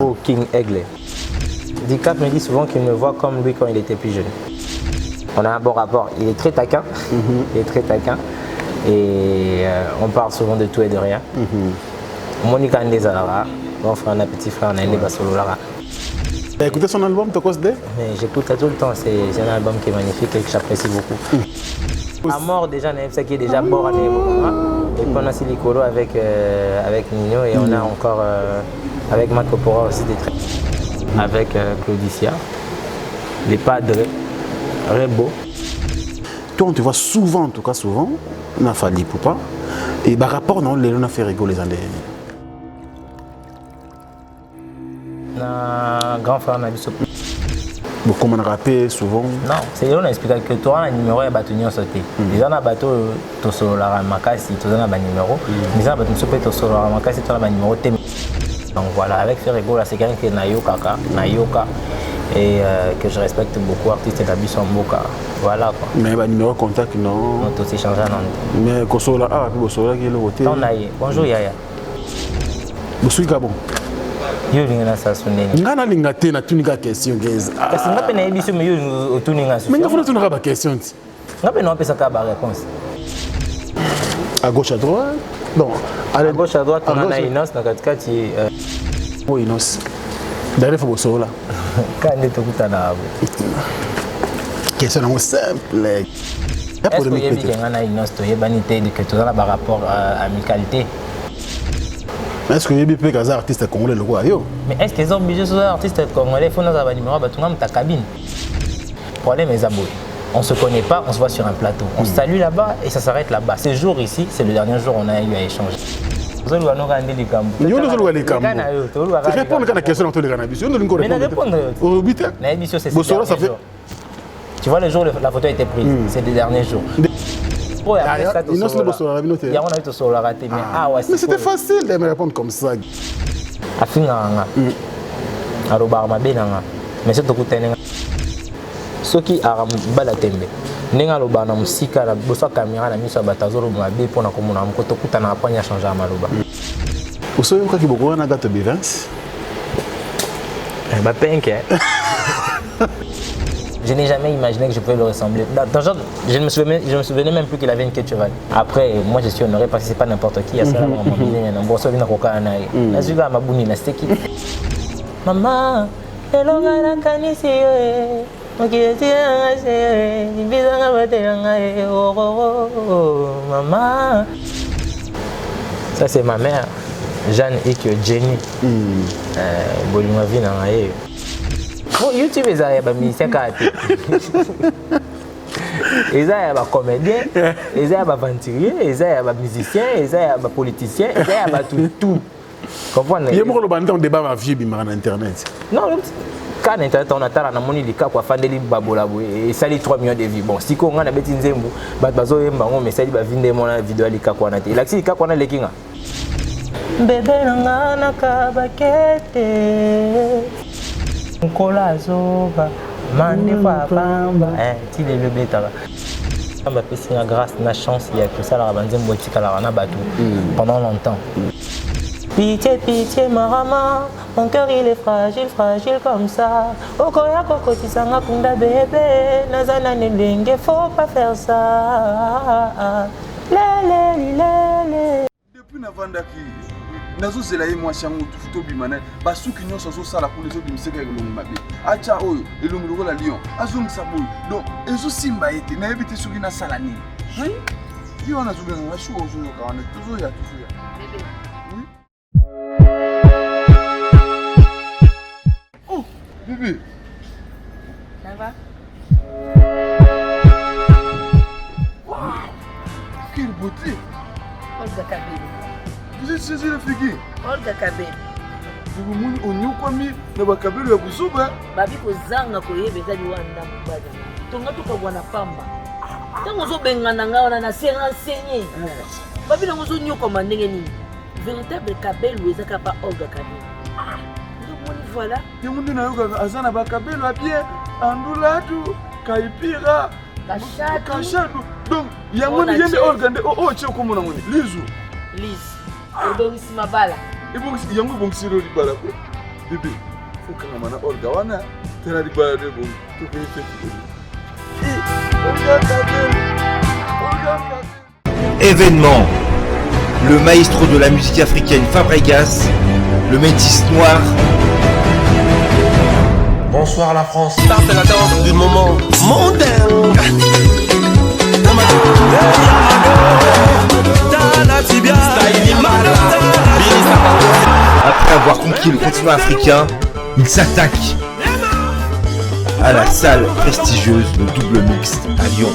Drapeau King Aigle. Dicap me dit souvent qu'il me voit comme lui quand il était plus jeune. On a un bon rapport. Il est très taquin. Il est très taquin. Et on parle souvent de tout et de rien. Monica Ndezara, mon frère, un petit frère, on a Ndeba Sololara. Tu as écouté son album, Tokos D? J'écoute tout le temps. C'est un album qui est magnifique et que j'apprécie beaucoup. À mort déjà, on a ça qui est déjà mort à Névo. Et puis on a Silicolo avec Nino et on a encore avec Macopora aussi des traits. Avec Claudicia, les Padres, Rebo. Toi, on te voit souvent, en tout cas souvent, on a fallu pour pas. Et par rapport, non, on a fait rigoler les années. Grand frère, on a vu ça. Beaucoup on a rappé souvent. Non, c'est là on a expliqué que toi, un numéro est battu en sauté. Les gens ont bateau, tu as solo la makasi, tu as un numéro. Les gens ont battu tu as solo la makasi, tu as un numéro. Donc voilà, avec Ferrego, là, c'est quelqu'un qui est Nayoka, et que je respecte beaucoup, artiste et Abisson Boka. Voilà quoi. Mais le numéro de contact, non. On s'est changé à Nantes. Mais Kosola, puis Kosola qui est le côté. Bonjour Yaya. Bonjour Gabon. Yo lingana sa sonné. Ngana lingate na tunika question guys. Parce que ngapena ebiso mais yo tuninga so. Mais ngafuna tunaka ba question. Ngapena on peut ça ba réponse. À gauche à droite. Non, à gauche à droite on a Inos na katikati oh Inos. Derrière faut Kosola. Kande tokutana abo. Question simple. Est-ce que yebi ngana Inos to yebani te de que tu as par rapport à amicalité? Est-ce que les sont artistes congolais le roi? Mais est-ce qu'ils sont obligés de être artistes congolais? Il faut nous avoir un numéro dans ta cabine. Le problème est aboué. On ne se connaît pas, on se voit sur un plateau. On se salue là-bas et ça s'arrête là-bas. Ce jour ici, c'est le dernier jour où on a eu à échanger. Vous allez nous rendre les camps. Vous allez les camps. Répondre à la question de la question. Mais répondre. Tu vois le jour où la photo a été prise, c'est le dernier jour. Mais c'était facile de me répondre comme ça. Mais c'est tout ce qui a balatembe. Nenga loba na musika na bosa caméra na miso batazoro mabe pona komona mkoto kuta na apanya changer maloba. Usoyo ka kiboko na gato Bivens. Ba penke. Je n'ai jamais imaginé que je pouvais le ressembler. Je ne me souvenais même plus qu'il avait une queue de cheval. Après, moi je suis honoré parce que c'est pas n'importe qui. Maman, maman. Ça c'est ma mère, Jeanne et Jenny. Bolima vie na ngaye. Bon, YouTube, ils ont mis ça kate. Ils ont des comédiens, ils ont des aventuriers, ils ont des musiciens, ils ont des politiciens, ils ont tout. Comprends-vous? Il y a un débat à vie sur Internet. Non, quand Internet, on a monnaie les cas, quoi, des babolabo et ça les 3 millions de vues. Bon, si on a des nzembo, bazo yembango, mais ça dit vinde mon vidéo les cas quoi na té. L'axi cas quoi na les kinga. Bébé ngana kabakete. Nkolazoba mande papa ti le betara amba pesi na grâce na chance il y a que ça la banzembo tikala na batou pendant longtemps. Pitié pitié marama, mon cœur il est fragile fragile comme ça. Okoya kokoti sanga kunda bébé nazana nelenge faut pas faire ça. Lele. Depuis navandaki nazo zela ye mwasi yango tufuto bimana basuki nyonso zo sala pour les autres bimiseka elongo mabe acha oyo elongo lokola lion azongisa boyo donc ezo simba ete na yebite soki na sala nini yo wana zobenga na shu ozo yoka wana toujours ya bébé oui oh bébé ça va wow quelle beauté Olga Kabeli. Vous êtes saisi le figuier? Olga Kabeli. Vous m'avez dit que vous avez Kabeli à Boussoube. Babi ko zanga ko yebe za liwanda mbada. Tonga to ko bwana pamba. Tango zo bengana nga na senga senye. Babi na zo nyoko mandenge ni. Véritable Kabeli ezaka pa Olga Kabeli. Donc voilà. Te mundi na yoga azana ba Kabeli a bien andulatu kaipira kashadu. Donc yamoni yende Olga nde o che ko mona moni. Lizu. Liz. Odongisi mabala. Yango bongisi ro libala ko. bébé faut kanga na orga wana tena libaya de bon to ko fete Événement. Le maestro de la musique africaine Fabregas, le métis noir. Bonsoir la France. Ça c'est la danse du moment mondain. Après avoir conquis le continent africain, il s'attaque à la salle prestigieuse de Double Mix à Lyon.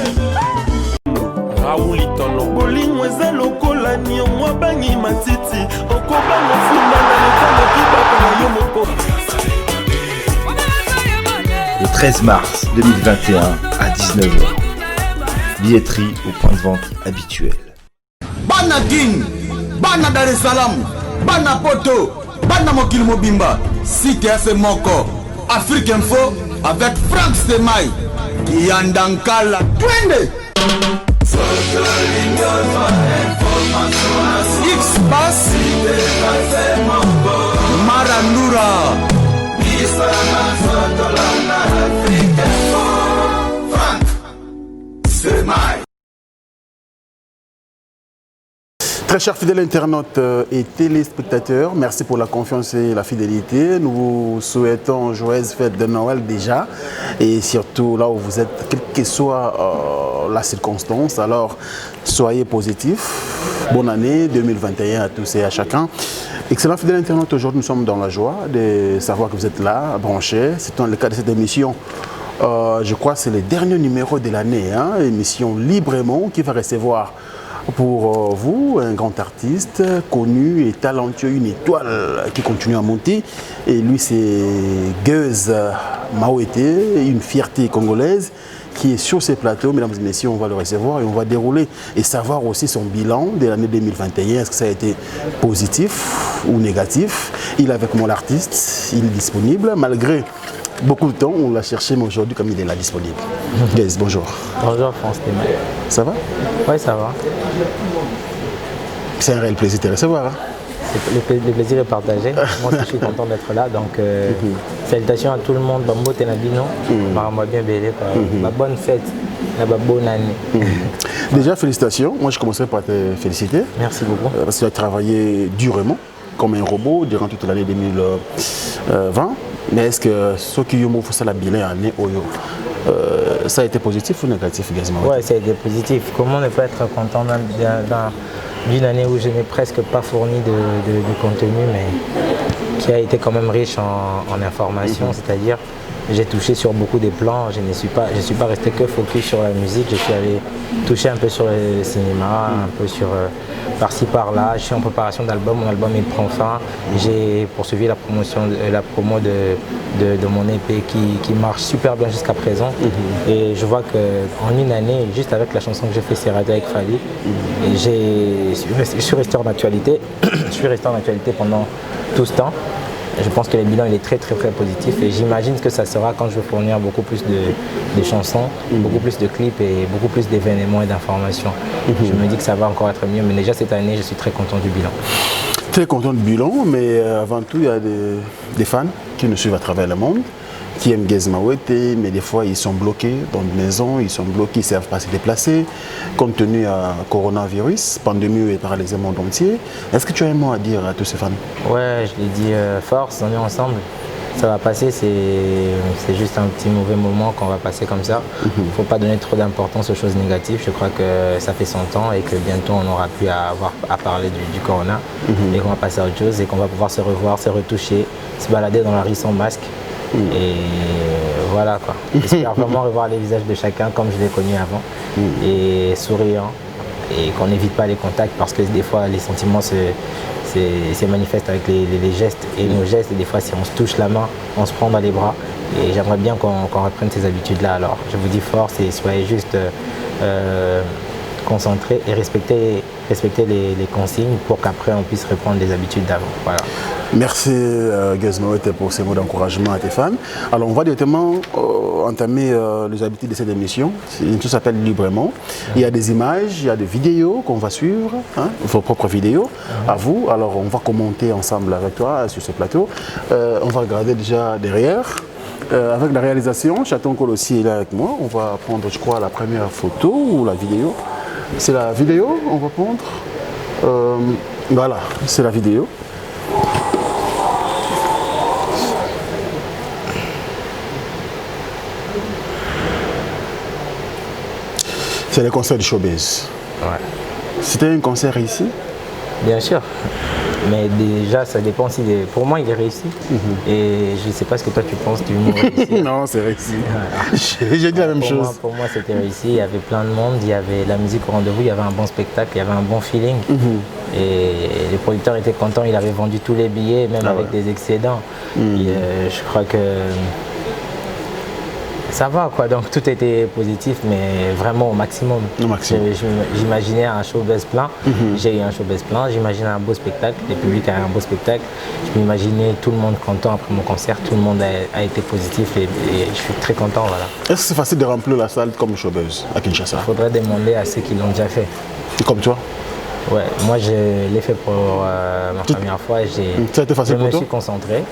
Le 13 mars 2021 à 19h. Billetterie au point de vente habituel. Bana King, Bana Dar es Salaam, Bana Poto, Bana Mokil Mobimba, Cité AC Moko, Afrique Info avec Frank Stemai, Yandankala, Twende. X-Bass, Marandura, Frank Stemai. Très chers fidèles internautes et téléspectateurs, merci pour la confiance et la fidélité. Nous vous souhaitons joyeuse fête de Noël déjà et surtout là où vous êtes, quelle que soit la circonstance, alors soyez positifs. Bonne année 2021 à tous et à chacun. Excellent fidèles internautes, aujourd'hui nous sommes dans la joie de savoir que vous êtes là, branchés. C'est dans le cadre de cette émission. Je crois que c'est le dernier numéro de l'année, hein, émission Librement qui va recevoir pour vous, un grand artiste connu et talentueux, une étoile qui continue à monter. Et lui, c'est Gueuse Maouete, une fierté congolaise qui est sur ces plateaux. Mesdames et messieurs, on va le recevoir et on va dérouler et savoir aussi son bilan de l'année 2021. Est-ce que ça a été positif ou négatif? Il est avec moi, l'artiste, il est disponible malgré beaucoup de temps, on l'a cherché, mais aujourd'hui, comme il est là disponible. Guys, bonjour. Bonjour France Téma. Ça va? Oui, ça va. C'est un réel plaisir de te recevoir. Hein? Le plaisir est partagé. Moi aussi, je suis content d'être là. Donc, salutations à tout le monde. Bambo Tenabino. Maramba bien belé. Bonne fête. Bonne année. Déjà, félicitations. Moi, je commencerai par te féliciter. Merci beaucoup. Parce que tu as travaillé durement, comme un robot, durant toute l'année 2020. Mais est-ce que ce qui ont fait la bilan année, ça a été positif ou négatif, Gazma? Oui, ça a été positif. Comment ne pas être content d'une année où je n'ai presque pas fourni de contenu, mais qui a été quand même riche en informations, c'est-à-dire j'ai touché sur beaucoup de plans, je ne suis pas resté que focus sur la musique, je suis allé toucher un peu sur le cinéma, un peu sur par-ci par-là. Je suis en préparation d'album, mon album il prend fin. J'ai poursuivi la promo de mon EP qui marche super bien jusqu'à présent. Et je vois qu'en une année, juste avec la chanson que j'ai fait Serrada avec Fali, je suis resté en actualité. Je suis resté en actualité pendant tout ce temps. Je pense que le bilan il est très positif et j'imagine que ça sera quand je vais fournir beaucoup plus de chansons, beaucoup plus de clips et beaucoup plus d'événements et d'informations. Je me dis que ça va encore être mieux, mais déjà cette année je suis très content du bilan. Très content du bilan, mais avant tout il y a des fans qui nous suivent à travers le monde, qui aiment Gueuse Maouete, mais des fois ils sont bloqués dans une maison, ils sont bloqués, ils ne savent pas se déplacer, compte tenu à coronavirus, pandémie et paralysé le monde entier. Est-ce que tu as un mot à dire à tous ces fans? Ouais, je l'ai dit, force, on est ensemble. Ça va passer, c'est juste un petit mauvais moment qu'on va passer comme ça. Il ne faut pas donner trop d'importance aux choses négatives. Je crois que ça fait 100 ans et que bientôt on n'aura plus à parler du corona et qu'on va passer à autre chose et qu'on va pouvoir se revoir, se retoucher, se balader dans la rue sans masque. Et voilà quoi. J'espère vraiment revoir les visages de chacun comme je l'ai connu avant et souriant et qu'on n'évite pas les contacts parce que des fois les sentiments se manifestent avec les gestes et nos gestes et des fois si on se touche la main, on se prend dans les bras et j'aimerais bien qu'on reprenne ces habitudes-là. Alors je vous dis force et soyez juste concentrés et respectez respecter les consignes pour qu'après on puisse reprendre les habitudes d'avant. Voilà. Merci Gaz Mawete pour ces mots d'encouragement à tes fans. Alors on va directement entamer les habitudes de cette émission. Tout s'appelle librement. Il y a des images, il y a des vidéos qu'on va suivre, hein, vos propres vidéos à vous. Alors on va commenter ensemble avec toi sur ce plateau. On va regarder déjà derrière. Avec la réalisation, Chaton Col aussi est là avec moi. On va prendre, je crois, la première photo ou la vidéo. C'est la vidéo, on va prendre. Voilà, c'est la vidéo. C'est le concert du Showbiz. Ouais. C'était un concert ici? Bien sûr. Mais déjà, ça dépend si... Pour moi, il est réussi. Et je ne sais pas ce que toi, tu penses du mot réussi. Non, c'est réussi. J'ai dit la même chose. Pour moi, c'était réussi. Il y avait plein de monde. Il y avait la musique au rendez-vous. Il y avait un bon spectacle. Il y avait un bon feeling. Et les producteurs étaient contents. Il avait vendu tous les billets, même avec des excédents. Et, je crois que... ça va quoi, donc tout était positif, mais vraiment au maximum. J'imaginais un showbiz plein, j'ai eu un showbiz plein, j'imaginais un beau spectacle, le public a eu un beau spectacle, je m'imaginais tout le monde content après mon concert, tout le monde a été positif et je suis très content. Voilà. Est-ce que c'est facile de remplir la salle comme showbiz à Kinshasa? Il faudrait demander à ceux qui l'ont déjà fait. Et comme toi? Ouais, moi je l'ai fait pour ma première fois. Ça a été facile pour toi? Je me suis concentré.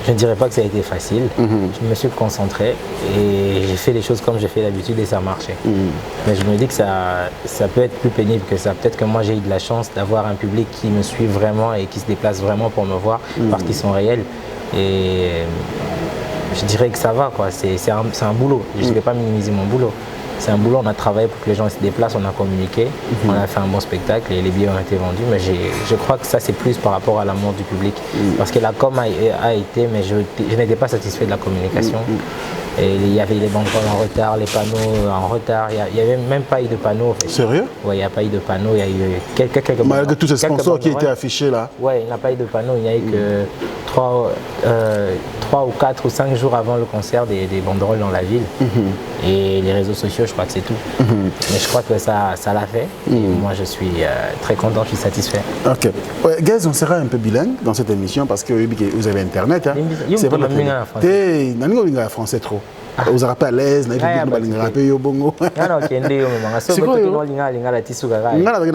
Je ne dirais pas que ça a été facile. Je me suis concentré et j'ai fait les choses comme j'ai fait d'habitude et ça a marché. Mais je me dis que ça peut être plus pénible que ça. Peut-être que moi j'ai eu de la chance d'avoir un public qui me suit vraiment et qui se déplace vraiment pour me voir parce qu'ils sont réels. Et je dirais que ça va quoi. C'est un boulot. Je ne vais pas minimiser mon boulot. C'est un boulot, on a travaillé pour que les gens se déplacent, on a communiqué, on a fait un bon spectacle et les billets ont été vendus. Mais je crois que ça c'est plus par rapport à l'amour du public. Parce que la com a été, mais je n'étais pas satisfait de la communication. Et il y avait les banderoles en retard, les panneaux en retard. Il n'y avait même pas eu de panneaux. En fait. Sérieux? Oui, il n'y a pas eu de panneaux. Il y a eu quelques malgré tous ces sponsors qui étaient affichés là? Oui, il n'y a pas eu de panneaux. Il n'y a eu que 3 ou 4 ou 5 jours avant le concert des banderoles dans la ville. Et les réseaux sociaux, je crois que c'est tout. Mais je crois que ça l'a fait. Et moi, je suis très content, je suis satisfait. Ok. Ouais, Gaz, on sera un peu bilingue dans cette émission parce que vous avez Internet. Hein. C'est pas la français trop. Vous n'êtes pas à l'aise, vous n'avez pas de bongo.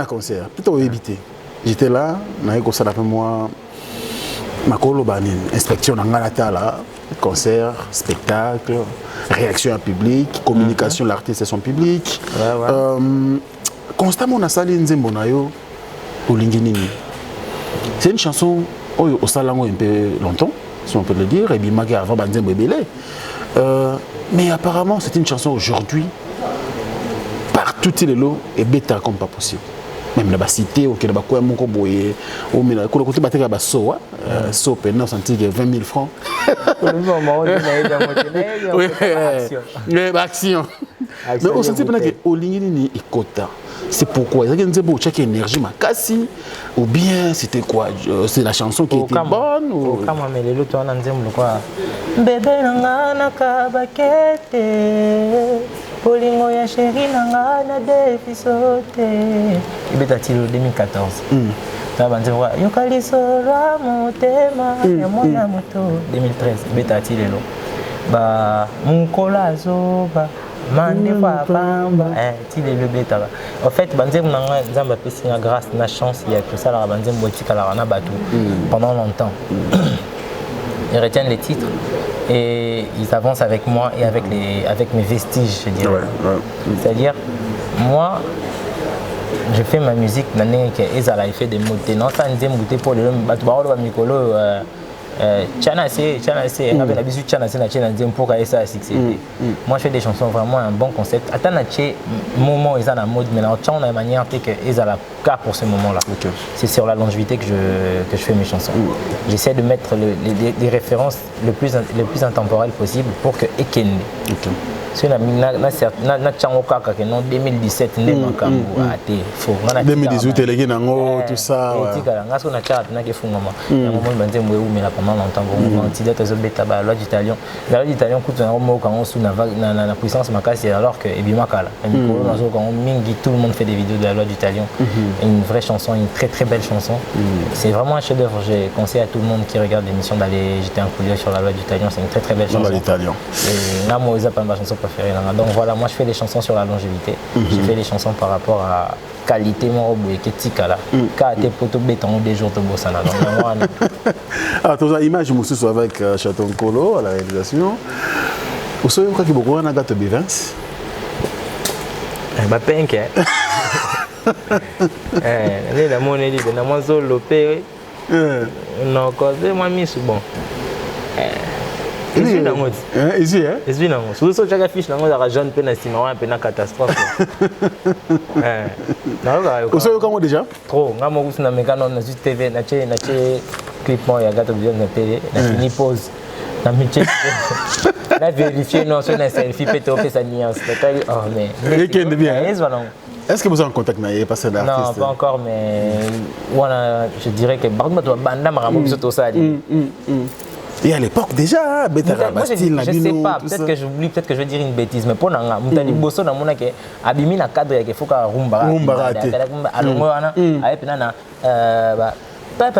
Concert. Plutôt éviter. J'étais là, je moi. Inspection là, concert, spectacle, réaction à public, communication de l'artiste et son public. Constamment, on a salé Nzembo Nayo au Linginini. C'est une chanson au salon un peu longtemps, si on peut le dire, et bien avant Nzembo Ebele. Mais apparemment, c'est une chanson aujourd'hui, partout les lots, et bêta comme pas possible. Même la cité, au Québec, au Mokoboye, au Mina, au côté de la Soa, so pendant senti que 20 000 francs. Oui, action. Mais au senti pendant que au Lingini et Kota, c'est pourquoi il y a une chaque énergie makasi ou bien c'était quoi? C'est la chanson qui était bonne ou comme mais le toi nanzembo quoi? Bébé nanga kabakete. Polingo ya chéri nanga na defisote. Ibetati 2014. Tabanze wa yokaliso lwa motema ya mwana moto 2013 ibetati lelo. Ba mukola zoba mande fa pamba ti le beta. En fait banzem nanga nzamba pesi na grâce na chance il y a que ça la banzem botika la na batu pendant longtemps. Ils retiennent les titres et ils avancent avec moi et avec mes vestiges, je dirais. C'est-à-dire, moi, je fais ma musique, il fait des mots. Non, ça ne dit pour le micro. Moi je fais des chansons vraiment un bon concept. Attends, moment ils ont la mode, mais là on a une manière que ils ont la cas pour ce moment-là. C'est sur la longévité que je fais mes chansons. J'essaie de mettre des références le plus intemporelles possible pour que Ekende. C'est na chango kaka que non 2017 ndé makambo até faux. 2018 les nango tout ça. Et tika nga so na charte na ke fungama. Ya moment banze mwe umela pendant longtemps bon candidat aux beta ba loi d'Italien. La loi d'Italien coûte na mo quand on sous na puissance makasi alors que ebima kala. Mikolo na so quand mingi tout le monde fait des vidéos de la loi d'Italien. Une vraie chanson, une très très belle chanson. C'est vraiment un chef-d'œuvre. Je conseille à tout le monde qui regarde l'émission d'aller jeter un coup d'œil sur la loi d'Italien. C'est une très très belle chanson. Et là moi pas ma chanson préférée. Donc voilà, moi je fais des chansons sur la longévité. Je fais des chansons par rapport à qualité mon et ketika là. Quand t'es poto béton des jours de bossana. Donc moi ah toi image mususu avec Chaton Kolo à la réalisation. Vous savez quoi qui beaucoup na gato Bivens? Bah penke. Les la monnaie libre na moi solo pé. Non cause moi mis bon. Ici, hein? Ici, non. Si vous avez fiche, vous avez jeune peu na catastrophe. Vous savez comment déjà? Trop. Nga mo kusina mekano na TV na clip mo ya gato bien na télé, na fini pause. Na miche. Na vérifier non sur na selfie peut te sa nuance. Oh mais. Est-ce que vous êtes en contact avec les non, pas encore, mais voilà, je dirais que banda maramu tout ça. Et à l'époque déjà, je sais pas, peut-être que j'oublie, peut-être que je vais dire une bêtise, mais pour Nanga, Moutali Bosso, na mona ke abimi na cadre ke foka rumba. Rumba. Alongo ana, aye penana pa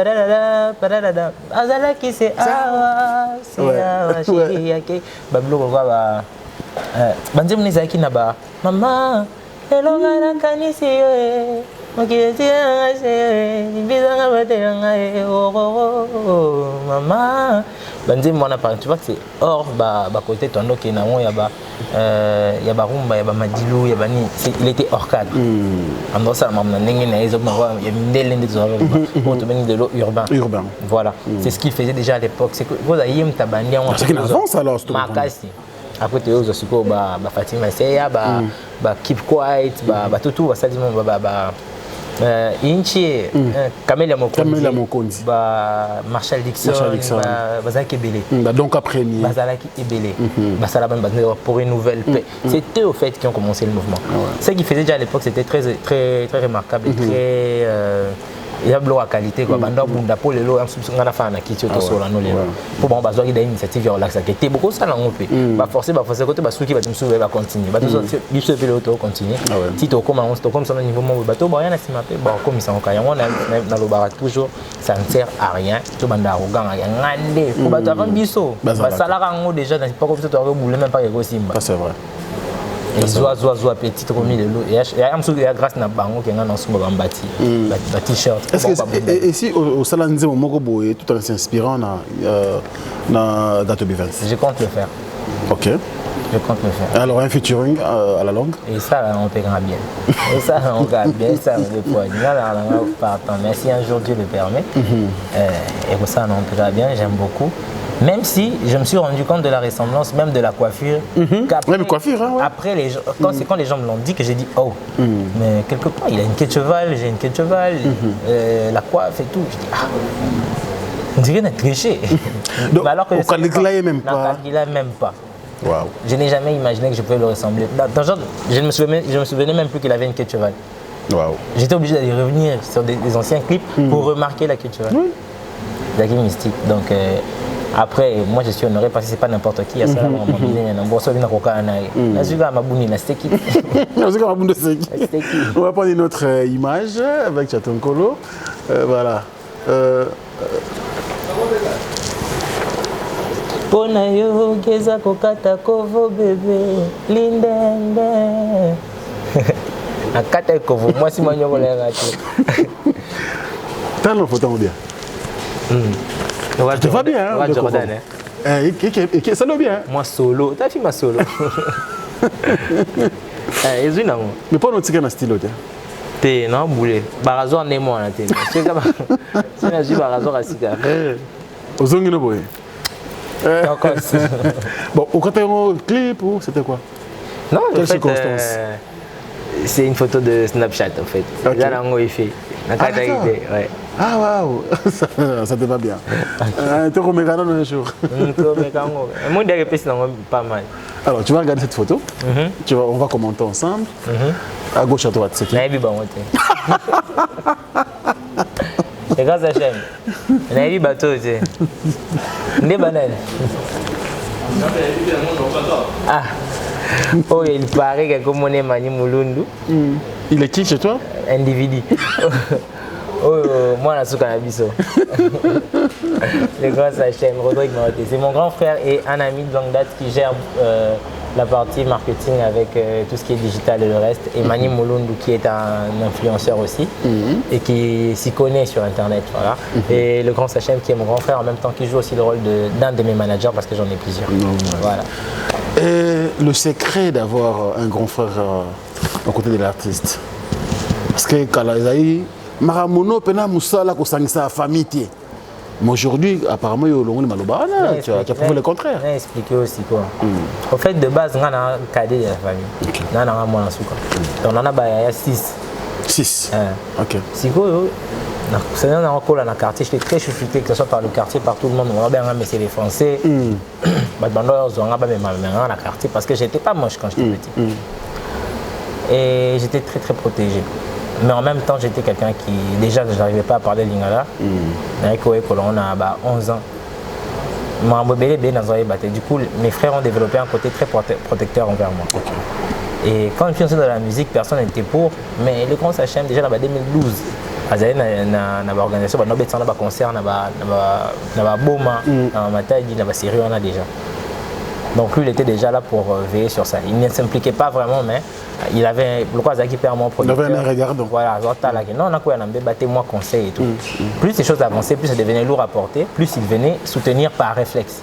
azala ki se awa, se awa chérie yake. Bablo ko ba banze mni zaki na ba mama elonga na kanisi yo. Maman, tu vois que c'est hors côté tondo qui na y a rumba, y a madilou, y a bani, il était hors cadre. En ça maman n'engue na ezo y a mindelen des pour te venir de l'eau urbain. Voilà, c'est ce qu'il faisait déjà à l'époque. C'est que vous ayez m'tabandi en c'est qu'il avance alors makasi. Après tu as aussi quoi Fatima Seya Keep Quiet tout ça dit Inchi Camélia Mokondi Marshall Dixon Bazaki Ebele donc après Bazalaki Ebele pour une nouvelle paix. C'était au fait qui ont commencé le mouvement. Ce qu'ils faisaient déjà à l'époque c'était très très très remarquable et très il y a de qualité quoi banda bunda pour les lots ngana fa na kitio to sola no lelo pour bon bazwa ida initiative ya relax akete beaucoup ça na ngope ba forcer côté ba souki ba tumsu ba continuer ba tout biso pe l'auto continuer si to comme on comme ça au niveau mo ba to ba yana sima pe ba comme ça on kaya on na lo ba toujours ça ne sert à rien to banda arrogant ya ngande ko ba ta biso ba sala rango déjà dans pas comme ça to boule même pas ko simba c'est vrai. Et zoa petit comme il est là. Il y a grâce na bango qui ngana ensemble bambati ba t-shirt. Est-ce que et si au salanze moko boye tout en s'inspirant na Gato Bivens? Je compte le faire. OK. Je compte le faire. Alors un featuring à la longue? Et ça on paiera bien. Et ça on gagne bien ça le point. Là partant. Mais si un jour Dieu le permet et pour ça on paiera bien, j'aime beaucoup. Même si je me suis rendu compte de la ressemblance, même de la coiffure. Même coiffure, hein, ouais. Après, c'est quand les gens me l'ont dit que j'ai dit oh, mais quelque part, il a une queue de cheval, j'ai une queue de cheval, la coiffe et tout. Je dis ah, on dirait d'être triché. Donc, alors que même pas. Même pas. Wow. Je n'ai jamais imaginé que je pouvais le ressembler. Je ne me souvenais même plus qu'il avait une queue de cheval. Wow. J'étais obligé d'aller revenir sur des anciens clips pour remarquer la queue de cheval. La queue mystique. Donc, après, moi je suis honoré parce que c'est pas n'importe qui. On va prendre une autre image avec Chaton Kolo. Voilà. Pona yo geza kokata kovo bébé lindende. Akata kovo moi si manyo la raté. T'as le photo bien. Tu vas bien, hein, Jordan. Et ça va bien. Moi solo, t'as fait ma solo. Mais pas notre ticket style. T'es non boulé. Barazo n'est moi là t'es. C'est comme c'est la vie barazo à cigare. Aux ongles no boy. Bon, au côté un clip ou c'était quoi? Non, quelle circonstance? C'est une photo de Snapchat en fait. Là là on fait. Ouais. Ah waouh, ça te va bien. Tu remets quand même un jour. Moi derrière pas mal. Alors, tu vas regarder cette photo. On va commenter ensemble. À gauche, à droite, c'est qui? Naïbi Bamote. C'est grâce à Hachem. Naïbi Bato, tu sais. Des bananes. Ah. Oh, il paraît que comme on est Mani Moulundu. Il est qui chez toi? Individu. Oh, moi, je suis cannabis. Le grand Hachem, Rodrigue Maroté. C'est mon grand frère et un ami de longue date qui gère la partie marketing avec tout ce qui est digital et le reste. Et Mani Moulundu qui est un influenceur aussi et qui s'y connaît sur Internet. Voilà. Et le grand Hachem qui est mon grand frère en même temps qui joue aussi le rôle d'un de mes managers parce que j'en ai plusieurs. Voilà. Et le secret d'avoir un grand frère aux côtés de l'artiste. Parce que Kalazaï, Maramono, Pena Moussala, Kosangisa, famille. Mais aujourd'hui, apparemment, il y a le Maloba, tu as prouvé le contraire. Je vais expliquer aussi quoi. Au fait, de base, on a un cadet de la famille. On a un mois en souka. Donc, on a 6. 6. Ok. Si quoi, c'est un encore dans le quartier, je suis très chouchouté, que ce soit par le quartier, par tout le monde. On a bien c'est les Français. On a bien dans le quartier parce que j'étais pas moche quand j'étais petit. Et j'étais très très protégé. Mais en même temps, j'étais quelqu'un qui, déjà, je n'arrivais pas à parler lingala. On a 11 ans. Du coup, mes frères ont développé un côté très protecteur envers moi. Et quand je suis entré dans la musique, personne n'était pour. Mais le grand Hachem, déjà en 2012, il y a une organisation, il y a un concert, il y a un boma, il y a un série, on a déjà. Donc lui, il était déjà là pour veiller sur ça. Il ne s'impliquait pas vraiment, mais il avait le quoi qui perd mon producteur. Il avait un regard. Voilà, non, on a quoi, on a battu moi conseil et tout. Plus les choses avançaient, plus ça devenait lourd à porter, plus il venait soutenir par réflexe.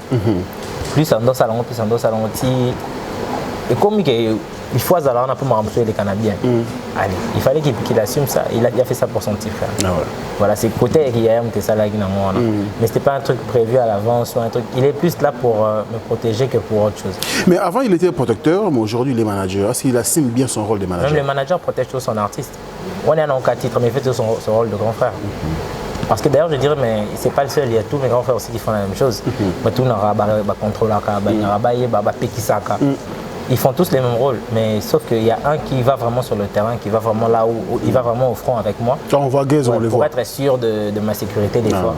Plus on doit salon, plus on doit salon. Et comme il faut on a pu m'embrouiller les Canadiens. Allez, il fallait qu'il assume ça. Il a fait ça pour son petit frère. Voilà, c'est côté qui a ça là. Mais c'était pas un truc prévu à l'avance ou un truc. Il est plus là pour me protéger que pour autre chose. Mais avant, il était protecteur, mais aujourd'hui, il est manager. Est-ce qu'il assume bien son rôle de manager? Même le manager protège toujours son artiste. On est en 4 titres, mais il fait toujours son rôle de grand frère. Parce que d'ailleurs, je dirais, mais c'est pas le seul, il y a tous mes grands frères aussi qui font la même chose. Ils font tous les mêmes rôles, mais sauf qu'il y a un qui va vraiment sur le terrain, qui va vraiment là où il va vraiment au front avec moi. On voit Gaze, on le voit. Pour être sûr de ma sécurité des fois.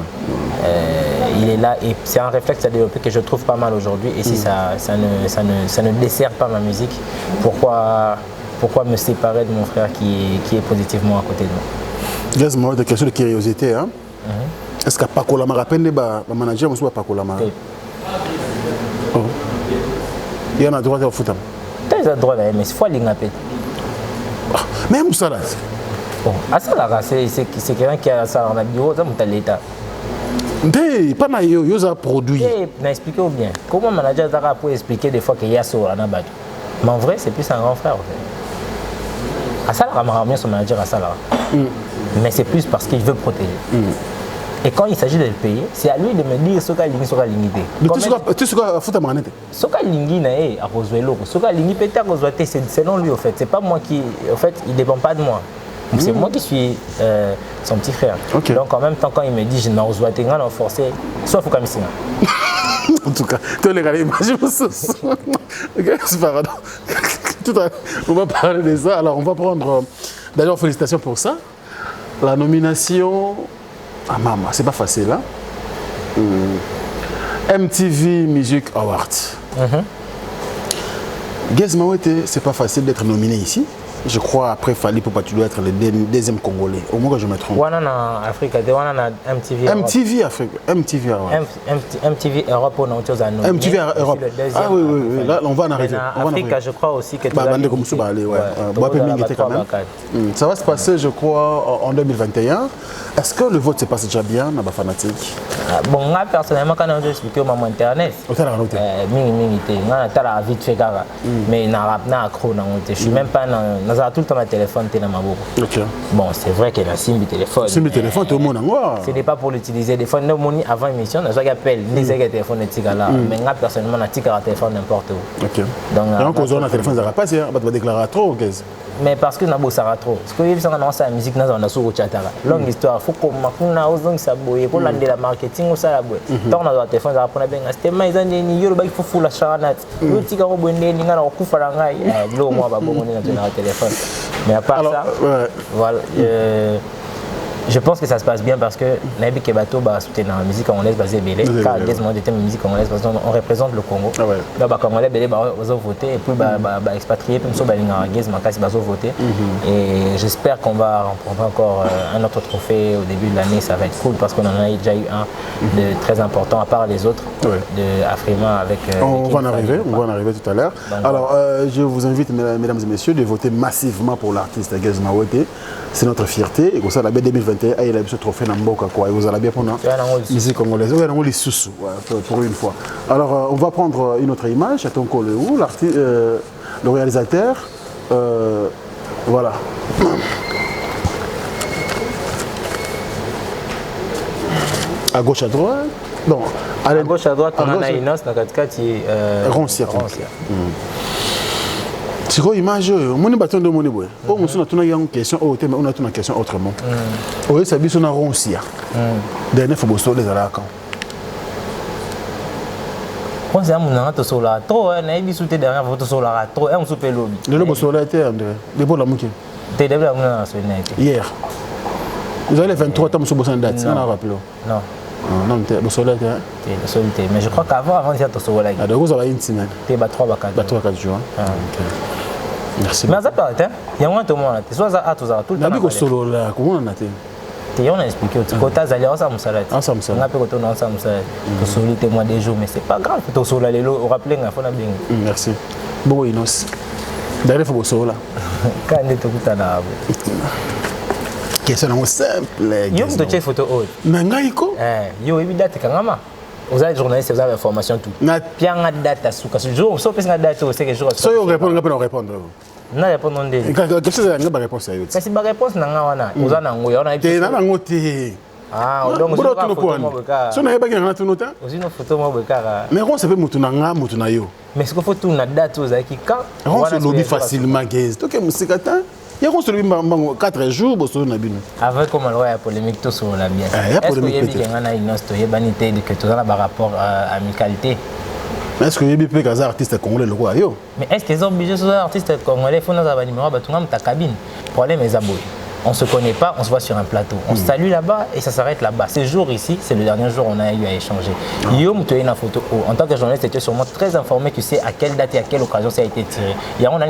Il est là et c'est un réflexe à développer que je trouve pas mal aujourd'hui. Et si ça ne dessert pas ma musique, pourquoi me séparer de mon frère qui est positivement à côté de moi? Gaze, moi, des questions de curiosité. Hein? Est-ce que Paco me rappelle le manager ou Paco Lama? Il y en a droit de foot. Il y a droit, mais c'est fois l'ingapé. Même ça là. Bon, à ça là, c'est quelqu'un qui a ça dans la bureau, ça monte l'état. Mais pas mal, il y a produit. Mais expliquez-vous bien. Comment le manager a pu expliquer des fois qu'il y a ça là. Mais en vrai, c'est plus un grand frère. À ça là, on va son manager à ça là. Mais c'est plus parce qu'il veut protéger. Et quand il s'agit de le payer, c'est à lui de me dire ce qu'il y a ce qu'il y a. Tu sais quoi, faut t'amener. Ce qu'il y a à Rosuelo, ce qu'il y a peut-être à Rosuelo, c'est selon lui en fait. C'est pas moi qui, en fait, il dépend pas de moi. C'est moi qui suis son petit frère. Donc en même temps, quand il me dit je n'ai pas Rosuelo, on a forcé, soit faut comme ça. En tout cas, tu les gars, imagine ça. C'est pas grave. On va parler de ça. Alors on va prendre. D'ailleurs, félicitations pour ça. La nomination. Ah maman, c'est pas facile hein. MTV Music Awards. Gaze Maouete, c'est pas facile d'être nominé ici. Je crois après Fali Poupa, tu dois être le deuxième Congolais. Au moins que je me trompe. On a Afrique, on a MTV Europe. MTV Afrique, MTV Europe. MTV Europe, on a autre chose à nommer. MTV Europe. Ah oui, là on va en arrêter. Afrique, je crois aussi que tu vas ça va se passer, je crois, en 2021. Est-ce que le vote se passe déjà bien, Naba Fanatique? Bon, moi personnellement, quand on a expliqué au moment internet, mais je suis même pas dans tout le temps ma téléphone dans ma bouche. Bon, c'est vrai qu'il y a un signe de téléphone. Signe de téléphone, tout le monde en voit. Ce n'est pas pour l'utiliser. Des fois, nous, avant l'émission, nous appelle les téléphones de Tigala. Mais moi, personnellement, je tigre téléphone n'importe où. Donc, on a un téléphone, ça va passer. On va déclarer trop, Gaze. mais parce que Nabo Sara trop. Parce que ça annonce la musique dans un assaut chatara. Longue histoire, faut qu'on makuna ozong saboye, pour l'ande la marketing ou ça la boue. Tant dans le téléphone, ça prend bien. C'était mais il y a le bail faut la charanat. Le petit gars bonne ni ngana okufara ngai. L'eau moi ba bon on est dans le téléphone. Mais à part ça, voilà. Je pense que ça se passe bien parce que Naïbi Kebato va soutenir la musique congolaise basée Belé. Car quasiment des thèmes de musique congolaise parce qu'on représente le Congo. Donc les Congolais Belé vont voter et puis expatriés puis nous sommes voter. Et j'espère qu'on va remporter encore un autre trophée au début de l'année. Ça va être cool parce qu'on en a déjà eu un de très important à part les autres de Afrima avec. On va en arriver tout à l'heure. Alors je vous invite mesdames et messieurs de voter massivement pour l'artiste Gaz Mawete. C'est notre fierté et comme ça la baie 2021 il a eu ce trophée dans Mboka quoi. Vous allez bien pour la musique congolaise. Oui, on les sous pour une fois. Alors on va prendre une autre image. Attends qu'on le où l'artiste, le réalisateur, voilà. À gauche à droite. Non. À gauche à droite on a Inos dans Katkati. Roncia. C'est quoi l'image? On est battu de mon niveau. On a une question autrement. On a une question autrement. Oui, ça dit son Roncia. Dernier faut bosser les alacans. On s'est amené à sur la trop. On a eu sauté derrière votre sur la trop. On se fait lobby. Le boss sur la terre, de bon la mouille. T'es déjà venu à ce net. Hier. Vous avez 23 ans sur Bossan date. On a rappelé. Non. Non, tu es au soleil. Mais je crois qu'avant, tu étais au soleil. Ah, donc vous avez une semaine. Tu es 3 ou 4 jours. Merci. Mais ça peut être, il y a moins de monde. Tu sois à tout le temps. Tu es au solo là. Comment on a été? On a expliqué. Quand tu as allé ensemble, on a pu retourner ensemble. Tu solis tes mois des jours, mais c'est pas grave. Tu es au soleil, on rappelle, il faut la bien. Merci. Bon, Inos. D'ailleurs, il faut au solo là. Quand tu es au là. Question simple. Yo, tu as une photo haute. Nangaiko? Yo, évidemment, tu as vous êtes journaliste, vous avez l'information tout. Bien la date à souka. Ce jour, sauf que la date, c'est que jour. Ça, on répond, on va répondre. Non, répondre on dit. Qu'est-ce que c'est la réponse à eux? C'est la réponse n'a wana. Vous en avez on a été. T'es dans côté. Ah, donc vous avez photo moi beka. Ça n'a pas gagné dans tout notre temps. Vous une photo moi beka. Mais on s'appelle mutunanga mutunayo. Mais ce qu'il faut tout na date aux qui quand on se lobby facilement gaze. Donc musikata. Il y a construit 4 jours pour sur Nabino. Avec comme le roi polémique tout sur la bien. Est-ce que il y a une histoire banité de que tout ça par rapport à amicalité? Est-ce que il y a des artistes congolais le roi yo? Mais est-ce qu'ils sont obligés sur artistes congolais faut dans un numéro tout ta cabine. Problème est aboué. On ne se connaît pas, on se voit sur un plateau. On se salue là-bas et ça s'arrête là-bas. Ce jour ici, c'est le dernier jour où on a eu à échanger. Guillaume, tu as une photo. En tant que journaliste, tu es sûrement très informé, tu sais à quelle date et à quelle occasion ça a été tiré. Il y a une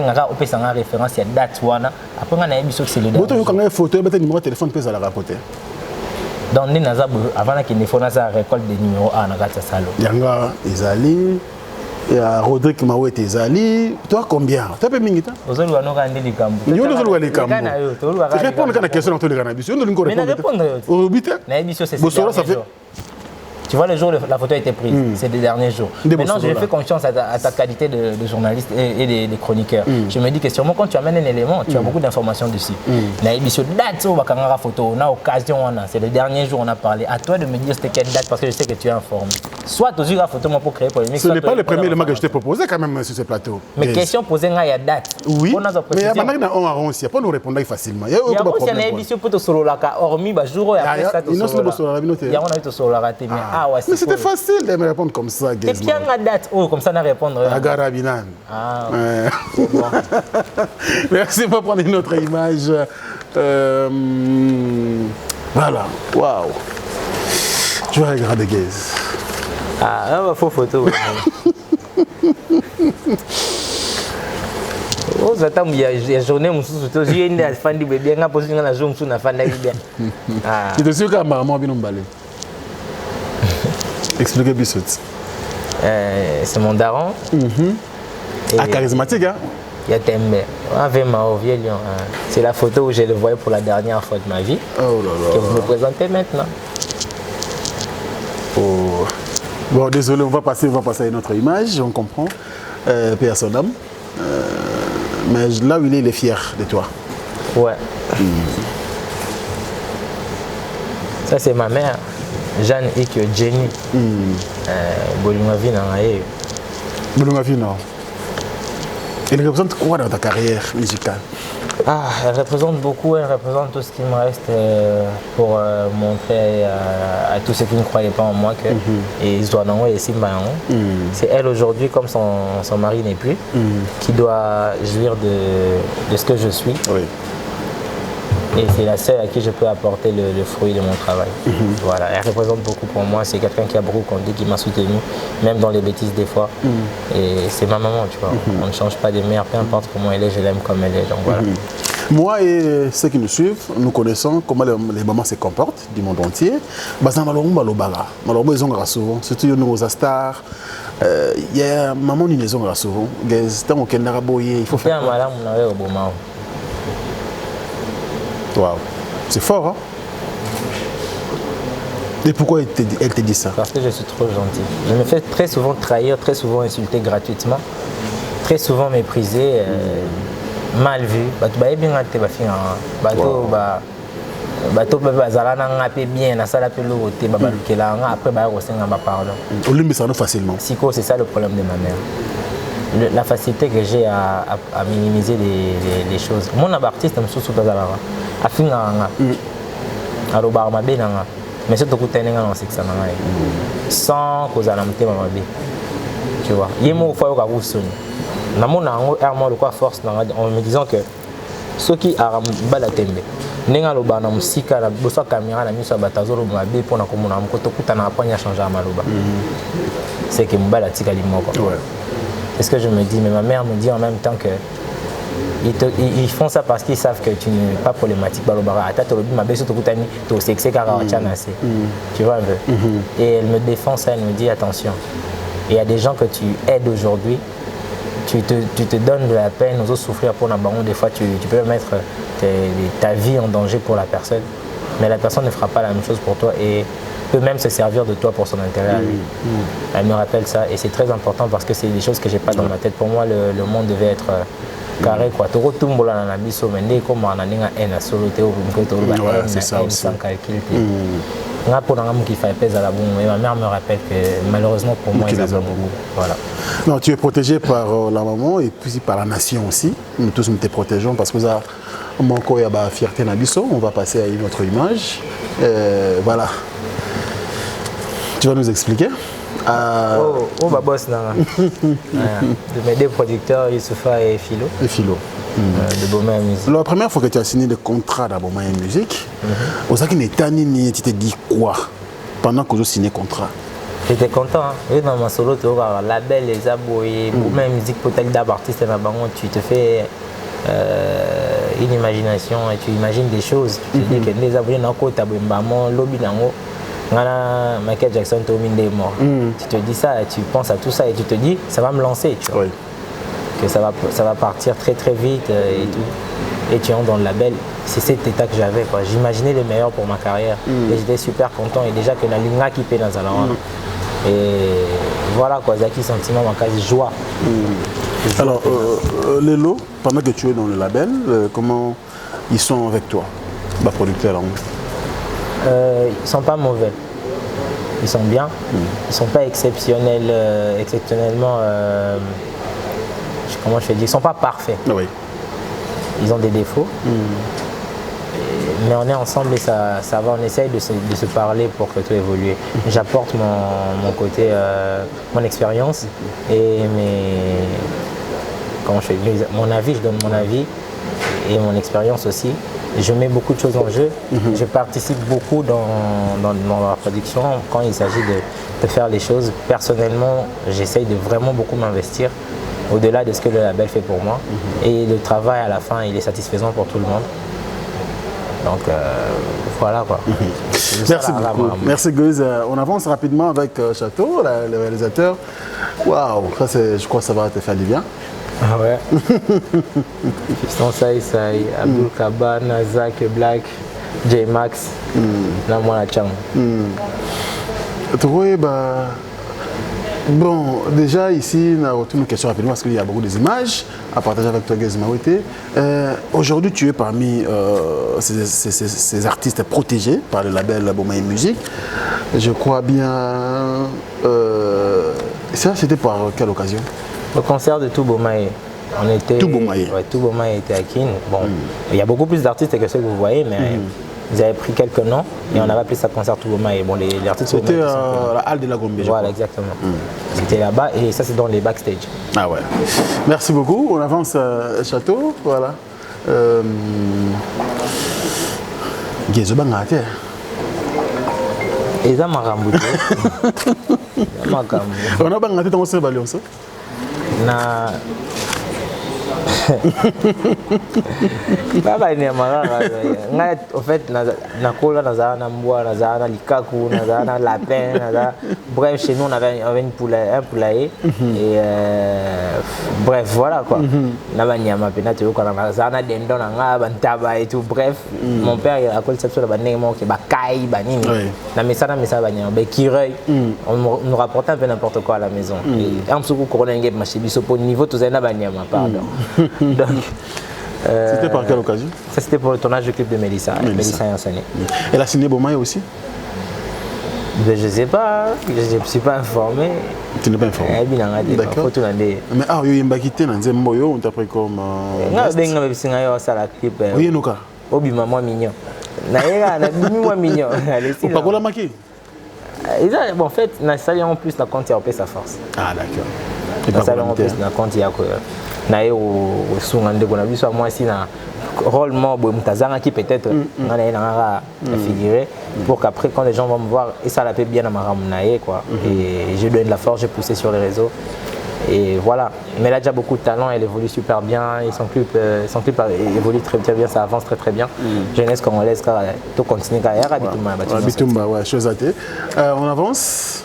référence, il y a date. Après, on a vu que c'est le dernier. Quand on a une photo, il y a un numéro de téléphone qui est à la rapporter. Dans les avant qu'il ne faut pas récolte des numéros A, on a gâté ça. Il y a Ezali. Il y a Rodrigue Mawete Ezali. Toi, combien? Tu as payé mingi? Vous avez regardé les camps. Vous avez regardé les camps. Répondre à la question dans les cannabis. Vous avez répondre. Au 8 ans? Ça fait. Tu vois, le jour où la photo a été prise, c'est les derniers jours. Maintenant, je fais confiance à ta qualité de journaliste et de chroniqueur. Je me dis que sûrement quand tu amènes un élément, tu as beaucoup d'informations dessus. La émission date, on va photo, on a occasion, c'est le dernier jour on a parlé. À toi de me dire c'était quelle date parce que je sais que tu es informé. Soit tu as la photo pour créer polémique. Ce n'est pas le premier élément que je t'ai proposé quand même sur ce plateau. Mais question posée, il y a date. Oui, mais maintenant on a réussi, pas nous répondre facilement. Il y a aucun problème. Il y a une émission pour te solo là, hormis jour et après ça tu solo. Il y a un solo là, mais c'était facile de me répondre comme ça, Gazman. Et puis, il y a une date, comme ça, on a répondre. Agarabinan. Ah, bon. Merci pour prendre une autre image. Voilà. Waouh. Tu vas regarder Gaz. Ah, il faut photo. Oh, ça il y a journée, j'ai une fan de bébé, on a posé une journée, on a fan de bébé. Tu te suis que maman vient nous baler. Expliquez Bissot. C'est mon daron. Charismatique, hein? Il y a Tembe. Avec ma vieux lion. C'est la photo où je le voyais pour la dernière fois de ma vie. Oh là là. Que vous me présentez maintenant. Oh. Bon, désolé, on va passer à une autre image, on comprend. Paix à son âme. Mais là où il est fier de toi. Ouais. Ça, c'est ma mère. Jeanne et que Jenny. Bolungavi n'a rien. Bolungavi, non. Elle représente quoi dans ta carrière musicale? Ah, elle représente beaucoup, elle représente tout ce qui me reste pour montrer à tous ceux qui ne croyaient pas en moi que c'est elle aujourd'hui, comme son mari n'est plus, qui doit jouir de ce que je suis. Oui. Et c'est la seule à qui je peux apporter le fruit de mon travail. Voilà, elle représente beaucoup pour moi. C'est quelqu'un qui a beaucoup compté, qui m'a soutenu, même dans les bêtises des fois. Et c'est ma maman, tu vois. On ne change pas des mères, peu importe comment elle est, je l'aime comme elle est. Donc voilà. Moi et ceux qui nous suivent, nous connaissons comment les mamans se comportent du monde entier. Souvent, surtout nos stars. Il y a maman qui nous a souvent. Il faut faire. Wow, c'est fort, hein? Et pourquoi elle te dit ça? Parce que je suis trop gentil. Je me fais très souvent trahir, très souvent insulter gratuitement, très souvent méprisé, mal vu. Facilement. C'est ça le problème de ma mère. La facilité que j'ai à minimiser les choses. Mon artiste me soucie pas mais surtout que tu es sans cause à la tu vois. Il y a une fois où je force en me disant que ceux qui ont la tembe nenga loba na musika na boso caméra na miso batazoro mabe pona komona mkoto kutana apanya changer maloba. C'est que mbala tika limoko. C'est ce que je me dis, mais ma mère me dit en même temps que ils font ça parce qu'ils savent que tu n'es pas problématique. Tu vois un peu. Et elle me défend ça, elle me dit attention. Il y a des gens que tu aides aujourd'hui, tu te donnes de la peine, aux autres souffrir pour l'abandon. Des fois, tu peux mettre ta vie en danger pour la personne, mais la personne ne fera pas la même chose pour toi et peut même se servir de toi pour son intérêt à lui. Elle me rappelle ça et c'est très important parce que c'est des choses que j'ai pas dans ma tête. Pour moi, le monde devait être carré quoi. Tu retombes là dans la biso, mais dès qu'on m'a donné un solo théo, c'est ça aussi. Sans calcul. Ma mère me rappelle que malheureusement pour moi, ils ont beaucoup. Voilà. Non, tu es protégé par la maman et puis par la nation aussi. Nous tous nous te protégeons parce que ça, mon corps y a la fierté nabiso. On va passer à une autre image. Voilà. Tu vas nous expliquer? Ma boss de mes deux producteurs, Youssoufa et Philo. De Boma Musique. La première fois que tu as signé le contrat de Boma Musique, tu t'es dit quoi pendant que tu as signé le contrat? J'étais content. Hein. Dans ma solo, tu vois, label, les aboyés, Boma Musique, peut-être d'artiste, tu te fais une imagination et tu imagines des choses. Tu te dis que les aboyés, Michael Jackson est mort. Tu te dis ça, tu penses à tout ça et tu te dis ça va me lancer. Tu vois. Que ça va partir très très vite et tout. Et tu entres dans le label. C'est cet état que j'avais. J'imaginais le meilleur pour ma carrière. Et j'étais super content. Et déjà que la ligne qui paie dans un et voilà quoi, Zaki sentiment, ma quasi joie. Alors, Lelo, pendant que tu es dans le label, comment ils sont avec toi, ma producteur? Ils ne sont pas mauvais. Ils sont bien. Ils ne sont pas exceptionnellement. Comment je vais dire? Ils ne sont pas parfaits. Oui. Ils ont des défauts. Mais on est ensemble et ça va. On essaye de se parler pour que tout évolue. J'apporte mon côté, mon expérience et mon avis. Je donne mon avis et mon expérience aussi. Je mets beaucoup de choses en jeu. Je participe beaucoup dans la production quand il s'agit de faire les choses. Personnellement, j'essaye de vraiment beaucoup m'investir au-delà de ce que le label fait pour moi. Et le travail à la fin, il est satisfaisant pour tout le monde. Donc voilà quoi. Merci beaucoup. Merci Gueuse. On avance rapidement avec Château, le réalisateur. Waouh, je crois que ça va te faire du bien. Ah ouais. Fiston Saï, Abdul Kaban, Zach Black, J-Max, la Moana Chang. Bon, déjà ici, on a une question rapidement parce qu'il y a beaucoup d'images à partager avec toi, Gueuse Mawete. Aujourd'hui, tu es parmi ces artistes protégés par le label Boma Musique. Je crois bien. Ça, c'était par quelle occasion? Le concert de tout Bomae. On était... Toubomaye. Ouais, Toubomaye était à Kin. Bon, il y a beaucoup plus d'artistes que ceux que vous voyez, mais ils avaient pris quelques noms et on avait appelé ça concert Toubomaye. Bon, les artistes... C'était la halle de la Gombe. Voilà, exactement. C'était là-bas et ça, c'est dans les backstage. Ah ouais. Merci beaucoup. On avance à Château. Voilà. Gezo Bangate. Et ça m'a remboursé. On a Bangate dans ce ballon, ça? Na baba ni marara ngai en fait na kola na mboa na likaku na lapin bref chez nous on avait un poulailler et bref voilà quoi na banyama pena te ko na dendo na nga bantaba et tout bref mon père il a collé ça sur la banne mo ke bakai banini na mesa banyama be kireuil on nous rapportait un peu n'importe quoi à la maison et en dessous corona ngeb machibiso pour niveau tout ça na banyama pardon. Donc, c'était par quelle occasion? Ça c'était pour le tournage du clip de Mélissa Yansane. Elle a signé Bomaye aussi? Je ne sais pas, je ne suis pas informé. Tu n'es pas informé? D'accord. Mais ah, il y a un clip on t'a pris comme... Oui, Noka. Obi maman mignon. Moi mignon. Pas pour la maquille? En fait, en plus, la compte a sa force. Ah d'accord. En plus, la compte nae au sungande qu'on a vu soit moi ici na rôle mort mutazanga qui peut-être na figurer pour qu'après quand les gens vont me voir et ça la paie bien à ma nae quoi et je donne de la force, j'ai poussé sur les réseaux et voilà. Mais elle a déjà beaucoup de talent, elle évolue super bien et son clip évolue très bien, ça avance très bien. Jeunesse congolaise car tout continue carrière à Bitumba. Ouais, chose à thé. On avance.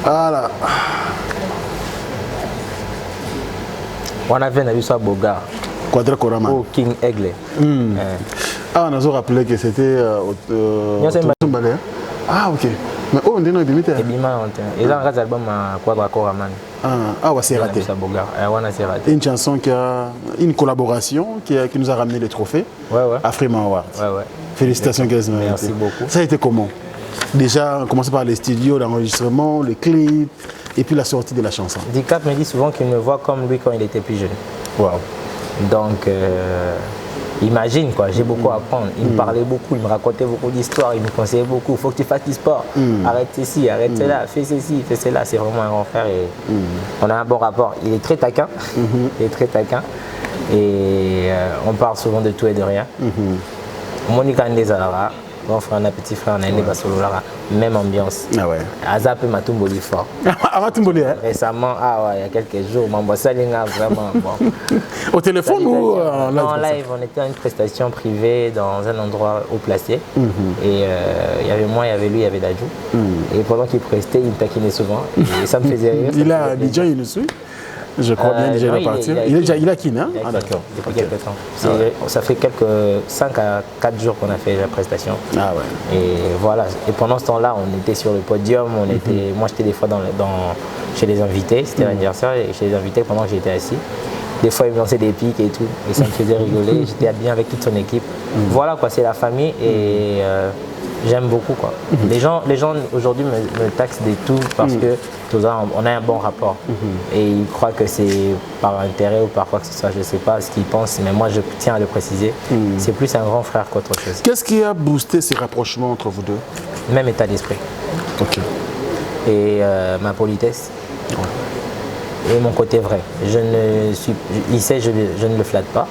Voilà. On avait un avis à Boga. Quadra Korama. Au King Aigle. Ah, on a rappelé que c'était ah, ok. Mais oh, on dit non, il est ils ont un album à Quadra Korama. Ah, ouais, c'est raté. Une chanson qui a une collaboration qui nous a ramené les trophées à Freeman Award. Félicitations, Gazman. Merci beaucoup. Ça a été comment? Déjà, on commence par les studios, l'enregistrement, le clip, et puis la sortie de la chanson. Dicap me dit souvent qu'il me voit comme lui quand il était plus jeune. Wow. Donc, imagine quoi, j'ai beaucoup à apprendre. Il me parlait beaucoup, il me racontait beaucoup d'histoires, il me conseillait beaucoup. Il faut que tu fasses du sport, arrête ceci, arrête cela, fais ceci, fais cela. C'est vraiment un grand frère et on a un bon rapport. Il est très taquin, et on parle souvent de tout et de rien. Monica Ndezalara. Grand frère, un petit frère, on a même ambiance. Ah ouais. Azap et Matumboli fort. Matumboli, hein? Récemment, il y a quelques jours, Mambosalinga vraiment bon. Au téléphone ou en live? En live, on était à une prestation privée dans un endroit haut placé. Et il y avait moi, il y avait lui, il y avait Dadju. Et pendant qu'il prestait, il me taquinait souvent. Et ça me faisait rire. Il a déjà une suite? Je crois bien déjà il va partir. Il a qui, hein? Ah d'accord. Depuis quelques temps. Ça fait 5 à 4 jours qu'on a fait la prestation. Ah ouais. Et voilà. Et pendant ce temps-là, on était sur le podium. Moi, j'étais des fois chez les invités. C'était l'anniversaire. Et chez les invités, pendant que j'étais assis. Des fois, il me lançait des pics et tout. Et ça me faisait rigoler. J'étais bien avec toute son équipe. Voilà quoi, c'est la famille. Et j'aime beaucoup quoi. Les gens aujourd'hui me taxent de tout parce que on a un bon rapport et ils croient que c'est par intérêt ou par quoi que ce soit, je ne sais pas ce qu'ils pensent, mais moi je tiens à le préciser. C'est plus un grand frère qu'autre chose. Qu'est-ce qui a boosté ces rapprochements entre vous deux? Même état d'esprit. Ok. Et ma politesse. Et mon côté vrai. Il sait, je ne le flatte pas.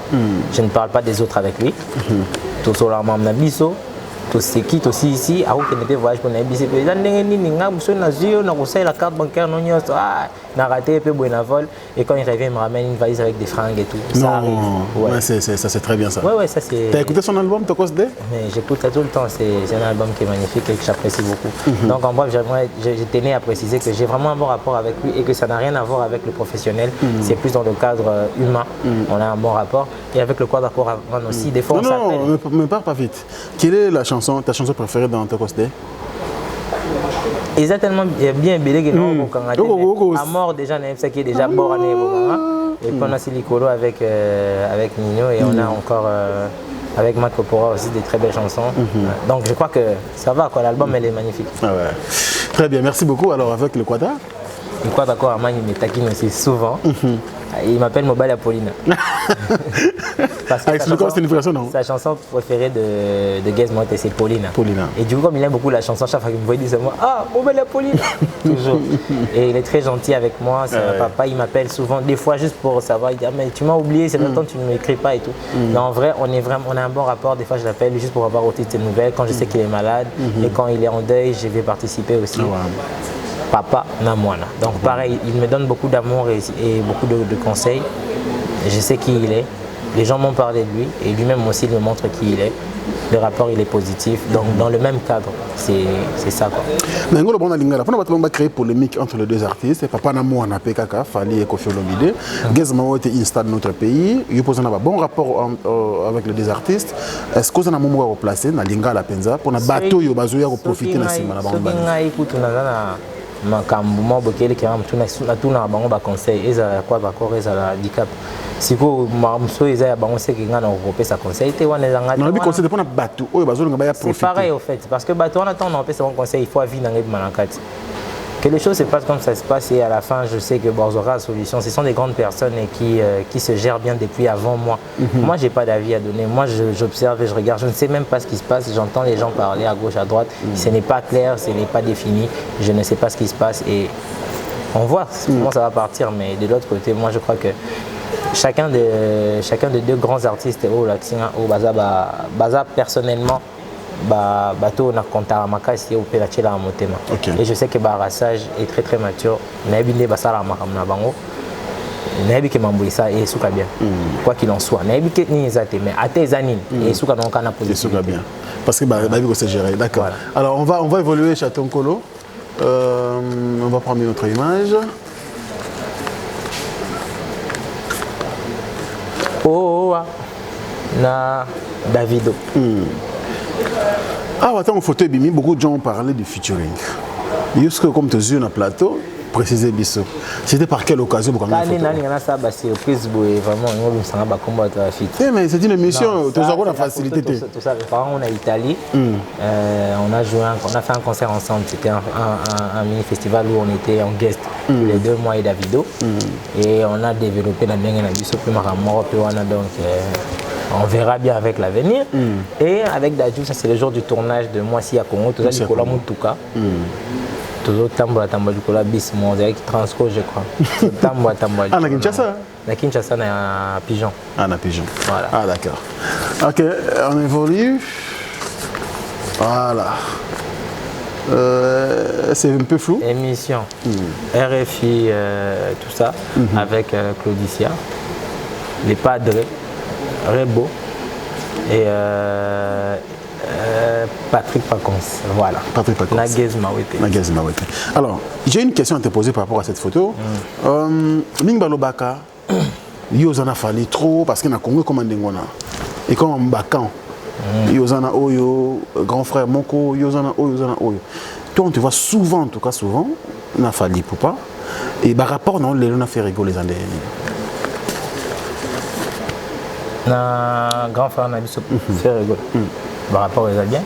Je ne parle pas des autres avec lui. Tout sur la maman Nabiso. C'est qui aussi ici, à aucun était voyage pour n'habiter. La carte bancaire non n'a raté peu vol et quand il revient il me ramène une valise avec des fringues et tout. Ça arrive. Ouais, ça c'est très bien ça. Ouais, ça c'est. T'as écouté son album Tokos D? Mais j'écoute ça tout le temps. C'est un album qui est magnifique et que j'apprécie beaucoup. Donc en bref, je tenais à préciser que j'ai vraiment un bon rapport avec lui et que ça n'a rien à voir avec le professionnel. C'est plus dans le cadre humain. On a un bon rapport et avec le quadra aussi. Des fois on s'appelle. Non, ne pars pas vite. Quelle est ta chanson préférée dans Tokos D? Ils ont tellement bien belé que nous à mort déjà c'est qui est déjà borné et puis on a Silicolo avec Nino et on a encore avec Marco Pora aussi des très belles chansons. Donc je crois que ça va quoi, l'album elle est magnifique. Ah ouais. Très bien, merci beaucoup. Alors avec le Quadra il croit d'accord à Mani, mais taquine aussi souvent. Il m'appelle Mobile Apollina. Parce que sa chanson préférée de Gizmo, c'est Paulina. Et du coup, comme il aime beaucoup la chanson, chaque fois qu'il me voit, il dit seulement ah, Mobile Apollina. Toujours. Et il est très gentil avec moi. C'est un papa, il m'appelle souvent, des fois juste pour savoir. Il dit ah, mais tu m'as oublié, c'est longtemps que tu ne m'écris pas et tout. Mais en vrai, on a un bon rapport. Des fois, je l'appelle juste pour avoir aussi ses nouvelles quand je sais qu'il est malade. Et quand il est en deuil, je vais participer aussi. Papa Namwana. Donc pareil, il me donne beaucoup d'amour et beaucoup de conseils. Je sais qui il est. Les gens m'ont parlé de lui et lui-même aussi me montre qui il est. Le rapport il est positif. Donc dans le même cadre, c'est ça quoi. Mais on a créé polémique entre les deux artistes. Papa Namwana PKK, Fally et Koffi Olomide. Gizmo était installé dans notre pays. Il pose un bon rapport avec les deux artistes. Est-ce que vous avez un moment à replacer dans Linga la Penza pour un bateau qui va profiter de la Simana makambo mo bokele ki tuna bango ba conseil ezala kwa bakor ezala handicap siko mamso eza ya bango seki nga na kopesa conseil te wana ezanga na bi conseil de pona bato oyo bazolinga ba ya profiter. C'est pareil au fait parce que bato on attend on pesa un conseil il faut vivre dans les manakati. Que les choses se passent comme ça se passe et à la fin je sais que Borzora a solution. Ce sont des grandes personnes qui se gèrent bien depuis avant moi. Moi j'ai pas d'avis à donner. Moi j'observe et je regarde. Je ne sais même pas ce qui se passe. J'entends les gens parler à gauche, à droite. Ce n'est pas clair, ce n'est pas défini. Je ne sais pas ce qui se passe et on voit comment ça va partir. Mais de l'autre côté, moi je crois que chacun des deux grands artistes au Baza personnellement bateau na compta makasi au pelachela à motema. Et je sais que Barassage est très très mature. Naibinde basala makamna bango. Naibi ke mamboisa et souka bien. Quoi qu'il en soit, naibi ke ni ezate mais atezanine et souka non kana position. Souka bien. Parce que babi ko se gérer. D'accord. Voilà. Alors on va évoluer Chaton Kolo. On va prendre une autre image. Na Davido. Ah, attends, photo Bimi, beaucoup de gens ont parlé du featuring. Jusque comme tu as vu dans le plateau, précisez Bissot. C'était par quelle occasion pour qu'on surprise, mais c'est une émission, tu as la facilité. On a Italie, on a fait un concert ensemble, c'était un mini festival où on était en guest les 2 mois et Davido. Et on a développé la langue de Bissot, donc on verra bien avec l'avenir. Et avec Dadju, ça c'est le jour du tournage de Moissi à Congo, tout ça, Nicolas Moutouka. Toujours Tambola Nicolas Bis, mon avec Transco, je crois. Tambola. Ah, na Kinshasa? Na Kinshasa, na Pigeon. Ah, na Pigeon. Voilà. Ah, d'accord. Ok, on évolue. Voilà. C'est un peu flou. Émission. RFI, tout ça, avec Claudicia, les Padres. Rebo et Patrick Pacons. Voilà. Patrick Pacons. Nagezma Wete. Alors, j'ai une question à te poser par rapport à cette photo. Mingba Lobaka, Yozana Fally trop parce qu'il y a Congo comme Ndengona. Et comme Bakan, Yozana Oyo, grand frère Moko, Yozana Oyo. Toi, on te voit souvent, en tout cas souvent, na Fally Poupa. Et par rapport, non, les gens fait rigoler les années. Na grand frère n'a fait rigoler. Par rapport aux Albiens.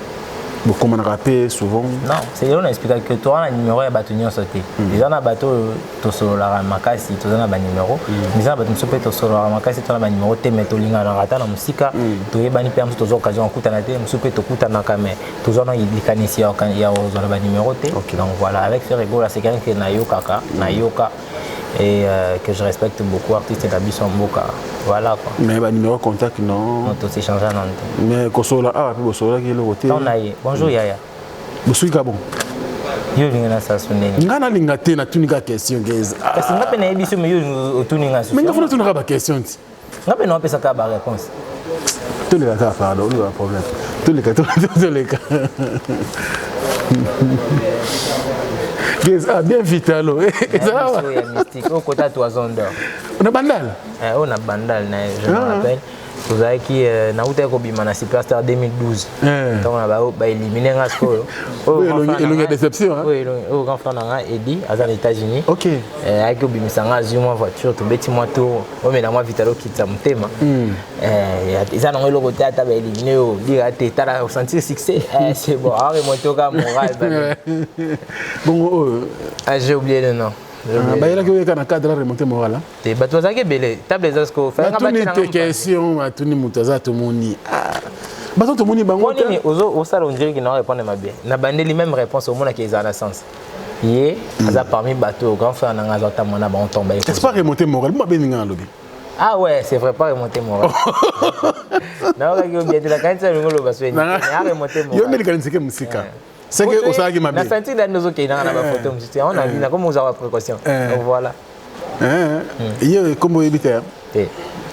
Comment on rappelle souvent? Non, c'est là on explique que toi, on a numéro et bateau sauté. Les gens ont bateau, tu solo la makasi, tu as un numéro. Les gens ont bateau, tu solo la makasi, tu as un numéro. Tu mets ton lien dans la rata, dans la musique. Tu es banni permis, tu as occasion de couper la tête, tu peux te couper dans la caméra. Tu as un ici, il y a un numéro. Donc voilà, avec ce rigolo, c'est quelqu'un qui est Nayoka. Et que je respecte beaucoup, artiste établi sur Mboka. Voilà quoi. Mais le numéro de contact, non. On peut s'échanger en Nantes. Mais Kosola, puis Kosola qui est le côté. Bonjour Yaya. Bonjour Gabon. Yo linga sa sonné. Ngana linga te na tunika question guys. Parce que ngapena ebiso me yo tuninga so. Mais ngafuna tunaka ba question. Ngapena opesa ka ba réponse. Tous les cas pardon, il y a un problème. Tous les cas. Ah, bien vite alors. Ça va. Mystique au côté toison d'or. On a bandal. On a bandal, je me rappelle. Vous avez qui na uta ko bimana Superstar 2012. Donc on a éliminé un score. Il y a déception hein. Oui, au grand frère nanga Eddie aux États-Unis. OK. Avec bimisa nga zuma voiture to beti moto. O me na moi vitalo kitsa mutema. Ils ont le côté à table éliminé au dire à tête à sentir succès. C'est bon, remonter au moral. Bon j'ai oublié le nom. Il y a un cadre remonté moral. Tu as belé. Table les asco. Tu as une question, tu as une au salon, on dirait qu'il n'a répondu à bien. On a bandé les mêmes réponses au monde qui est à la sens. Hier, parmi bateau, grand frère n'a pas mon abon tombé. C'est pas remonté moral, moi bien lobby. Ah ouais, c'est vrai, pas remonter moral. Non, il y a de la quantité de l'eau parce que il a remonté moral. Il y a des quantités de musique. C'est que au salon qui m'a bien. La senti dans nos qui dans la photo, on a dit comment vous avez précaution. Voilà. Il y a comme vous habitez.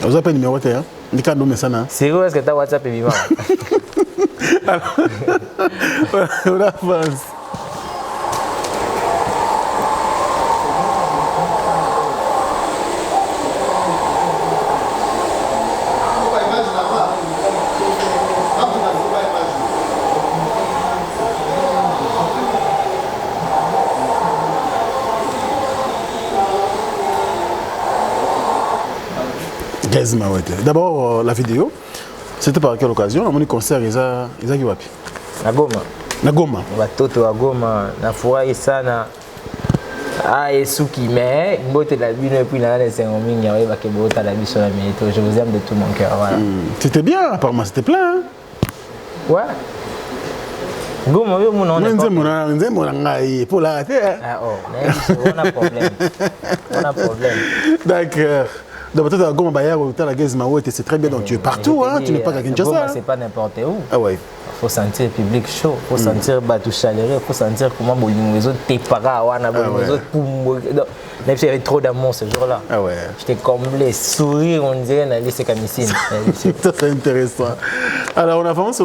Vous avez pas numéro terre. Ni quand nous ça na. Sérieux est-ce que tu as WhatsApp et vivant? On avance. D'abord, la vidéo, c'était par quelle occasion? On a eu un concert, ils ont wapi? Na Goma. Na Goma. Watoto wa Goma, na furahi sana. Ah, Esuki, mais bote la bine et puis là, c'est un ming, il va que bote la bine sur la minute. Je vous aime de tout mon cœur. Voilà. C'était bien, apparemment, c'était plein. Hein? Ouais. Goma, oui, mon pour la rater. Ah, oh, on a problème. On a problème. D'accord. Donc, tu as c'est très bien, donc tu es partout, hein? Tu n'es pas qu'à Kinshasa. C'est pas n'importe où. Ah ouais. Il faut sentir le public chaud, il faut sentir tout chaleureux, il faut sentir comment les autres t'es pas les autres même s'il y avait trop d'amour ce jour-là. Ah ouais. J'étais comblé, sourire, on dirait dans les sécamissines. C'est intéressant. Alors on avance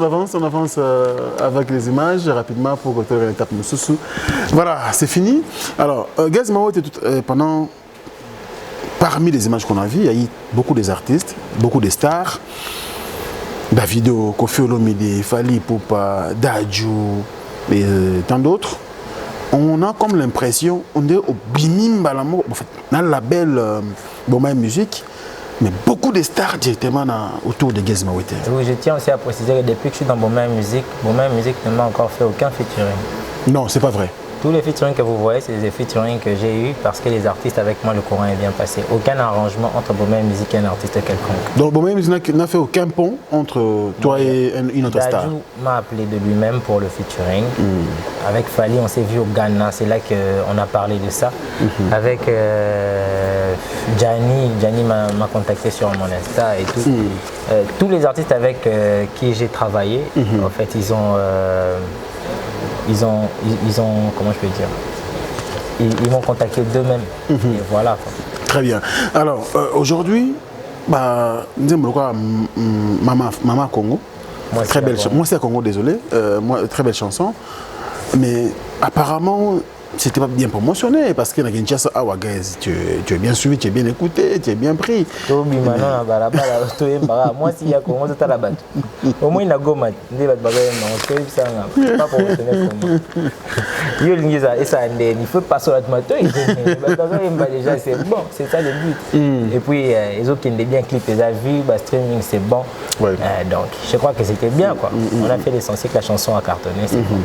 avec les images rapidement pour retourner à l'étape Moussoussou. Voilà, c'est fini. Alors, Gaz Mao était pendant. Parmi les images qu'on a vues, il y a eu beaucoup des artistes, beaucoup de stars. Davido, Kofi Olomide, Fally Ipupa, Dadju et tant d'autres. On a comme l'impression, on est au Binim Balamo, en fait, dans le label Bomai Music, mais beaucoup de stars directement autour de Gaz Mao. Oui, je tiens aussi à préciser que depuis que je suis dans Bomai Music ne m'a encore fait aucun featuring. Non, c'est pas vrai. Tous les featuring que vous voyez, c'est des featuring que j'ai eu parce que les artistes avec moi, le courant est bien passé. Aucun arrangement entre Bomai Music et un artiste quelconque. Donc Bomai Music n'a fait aucun pont entre toi et une autre star. Dadju m'a appelé de lui-même pour le featuring. Avec Fally, on s'est vu au Ghana, c'est là qu'on a parlé de ça. Avec Gianni m'a contacté sur mon Insta et tout. Tous les artistes avec qui j'ai travaillé, en fait, ils ont, comment je peux dire, ils m'ont contacté d'eux-mêmes. Et voilà. Quoi. Très bien. Alors, aujourd'hui, Maman Congo, très belle chanson. Moi, c'est Congo, désolé. Très belle chanson. Mais apparemment, c'était pas bien promotionné parce que Kinshasa, tu es bien suivi, tu es bien écouté, tu es bien pris. Moi, s'il y a Congo, c'est à la batte. Au moins, il a Goma. Il pas promotionné pour moi. Il faut passer au matin. Déjà, c'est bon, c'est ça le but. Et puis, les autres qui ont bien clip, les ont vu, streaming, c'est bon. Ouais. Donc, je crois que c'était bien. Quoi. On a fait l'essentiel que la chanson a cartonné, c'est bon.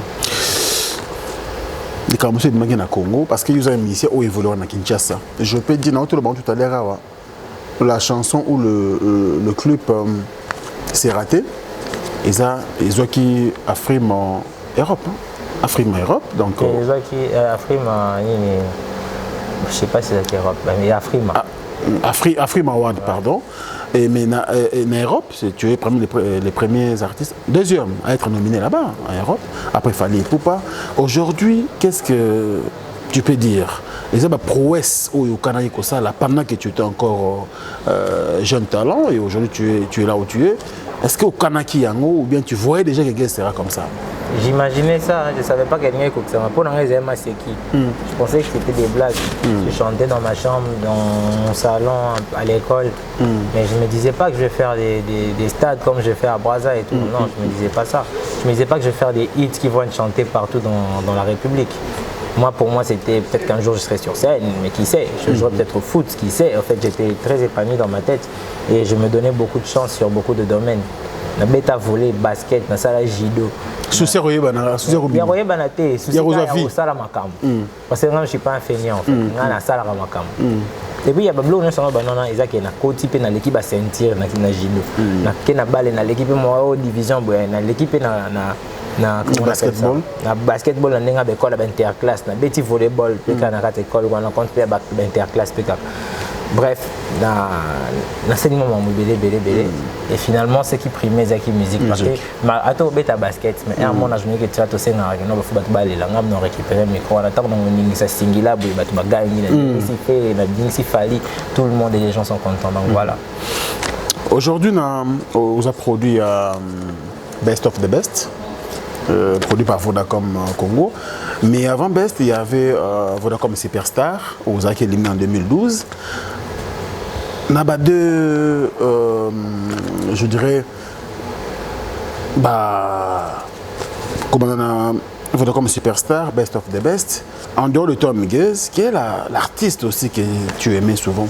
Les Camerounais de Magana Congo parce qu'ils ont un ministère où évoluer à Kinshasa. Je peux dire tout à l'heure la chanson où le club s'est raté. Ils ont qui Afrime en Europe. Afrime en Europe. Donc ils ont qui Afrime je sais pas si c'est Europe mais Afrime. Afrime Award pardon. Mais en Europe, tu es parmi les premiers artistes, deuxième à être nominé là-bas, en Europe. Après, Fally Ipupa. Aujourd'hui, qu'est-ce que tu peux dire? Les prouesses au Canada, pendant que tu étais encore jeune talent, et aujourd'hui tu es là où tu es. Est-ce qu'au Canada, ou bien tu voyais déjà que Guest sera comme ça? J'imaginais ça, je ne savais pas quelqu'un écoutait ça. Pour l'instant, c'est qui. Je pensais que c'était des blagues. Je chantais dans ma chambre, dans mon salon, à l'école. Mais je ne me disais pas que je vais faire des stades comme je fais à Brazza et tout. Non, je ne me disais pas ça. Je ne me disais pas que je vais faire des hits qui vont être chantés partout dans la République. Moi, pour moi, c'était peut-être qu'un jour je serais sur scène, mais qui sait, je jouerais peut-être au foot, qui sait. En fait, j'étais très épanoui dans ma tête et je me donnais beaucoup de chance sur beaucoup de domaines. na beta volley basket na sala judo souci royeba na souci ya royeba na te souci ya sala makambo parce que moi je suis pas un feignant en fait na sala makambo et puis il y a bablo on s'en va banana ezaki na côté pe na l'équipe à sentir na judo na ke na balle na l'équipe mo division na l'équipe na basketball na basketball na ndenge ba école ba interclasse na beti volleyball pe kana kata école wana compte pe ba interclasse pe ka bref na seni moment belé et finalement ce qui primait c'est qui musique parce que ma ato beta basket mais un moment na journée que tu as to senga no ba fuba balle la ngam no récupérer micro na tak no ningi sa singila boy ba tu ba gagner na si fait na si fali tout le monde et les gens sont contents donc voilà. Aujourd'hui on a produit Best of the Best produit par Vodacom Congo. Mais avant Best, il y avait Vodacom Superstar, aux Aki éliminé en 2012. On a deux, je dirais, comme on a Vodacom Superstar, Best of the Best, en dehors de toi, Miguel, qui est l'artiste aussi que tu aimais souvent.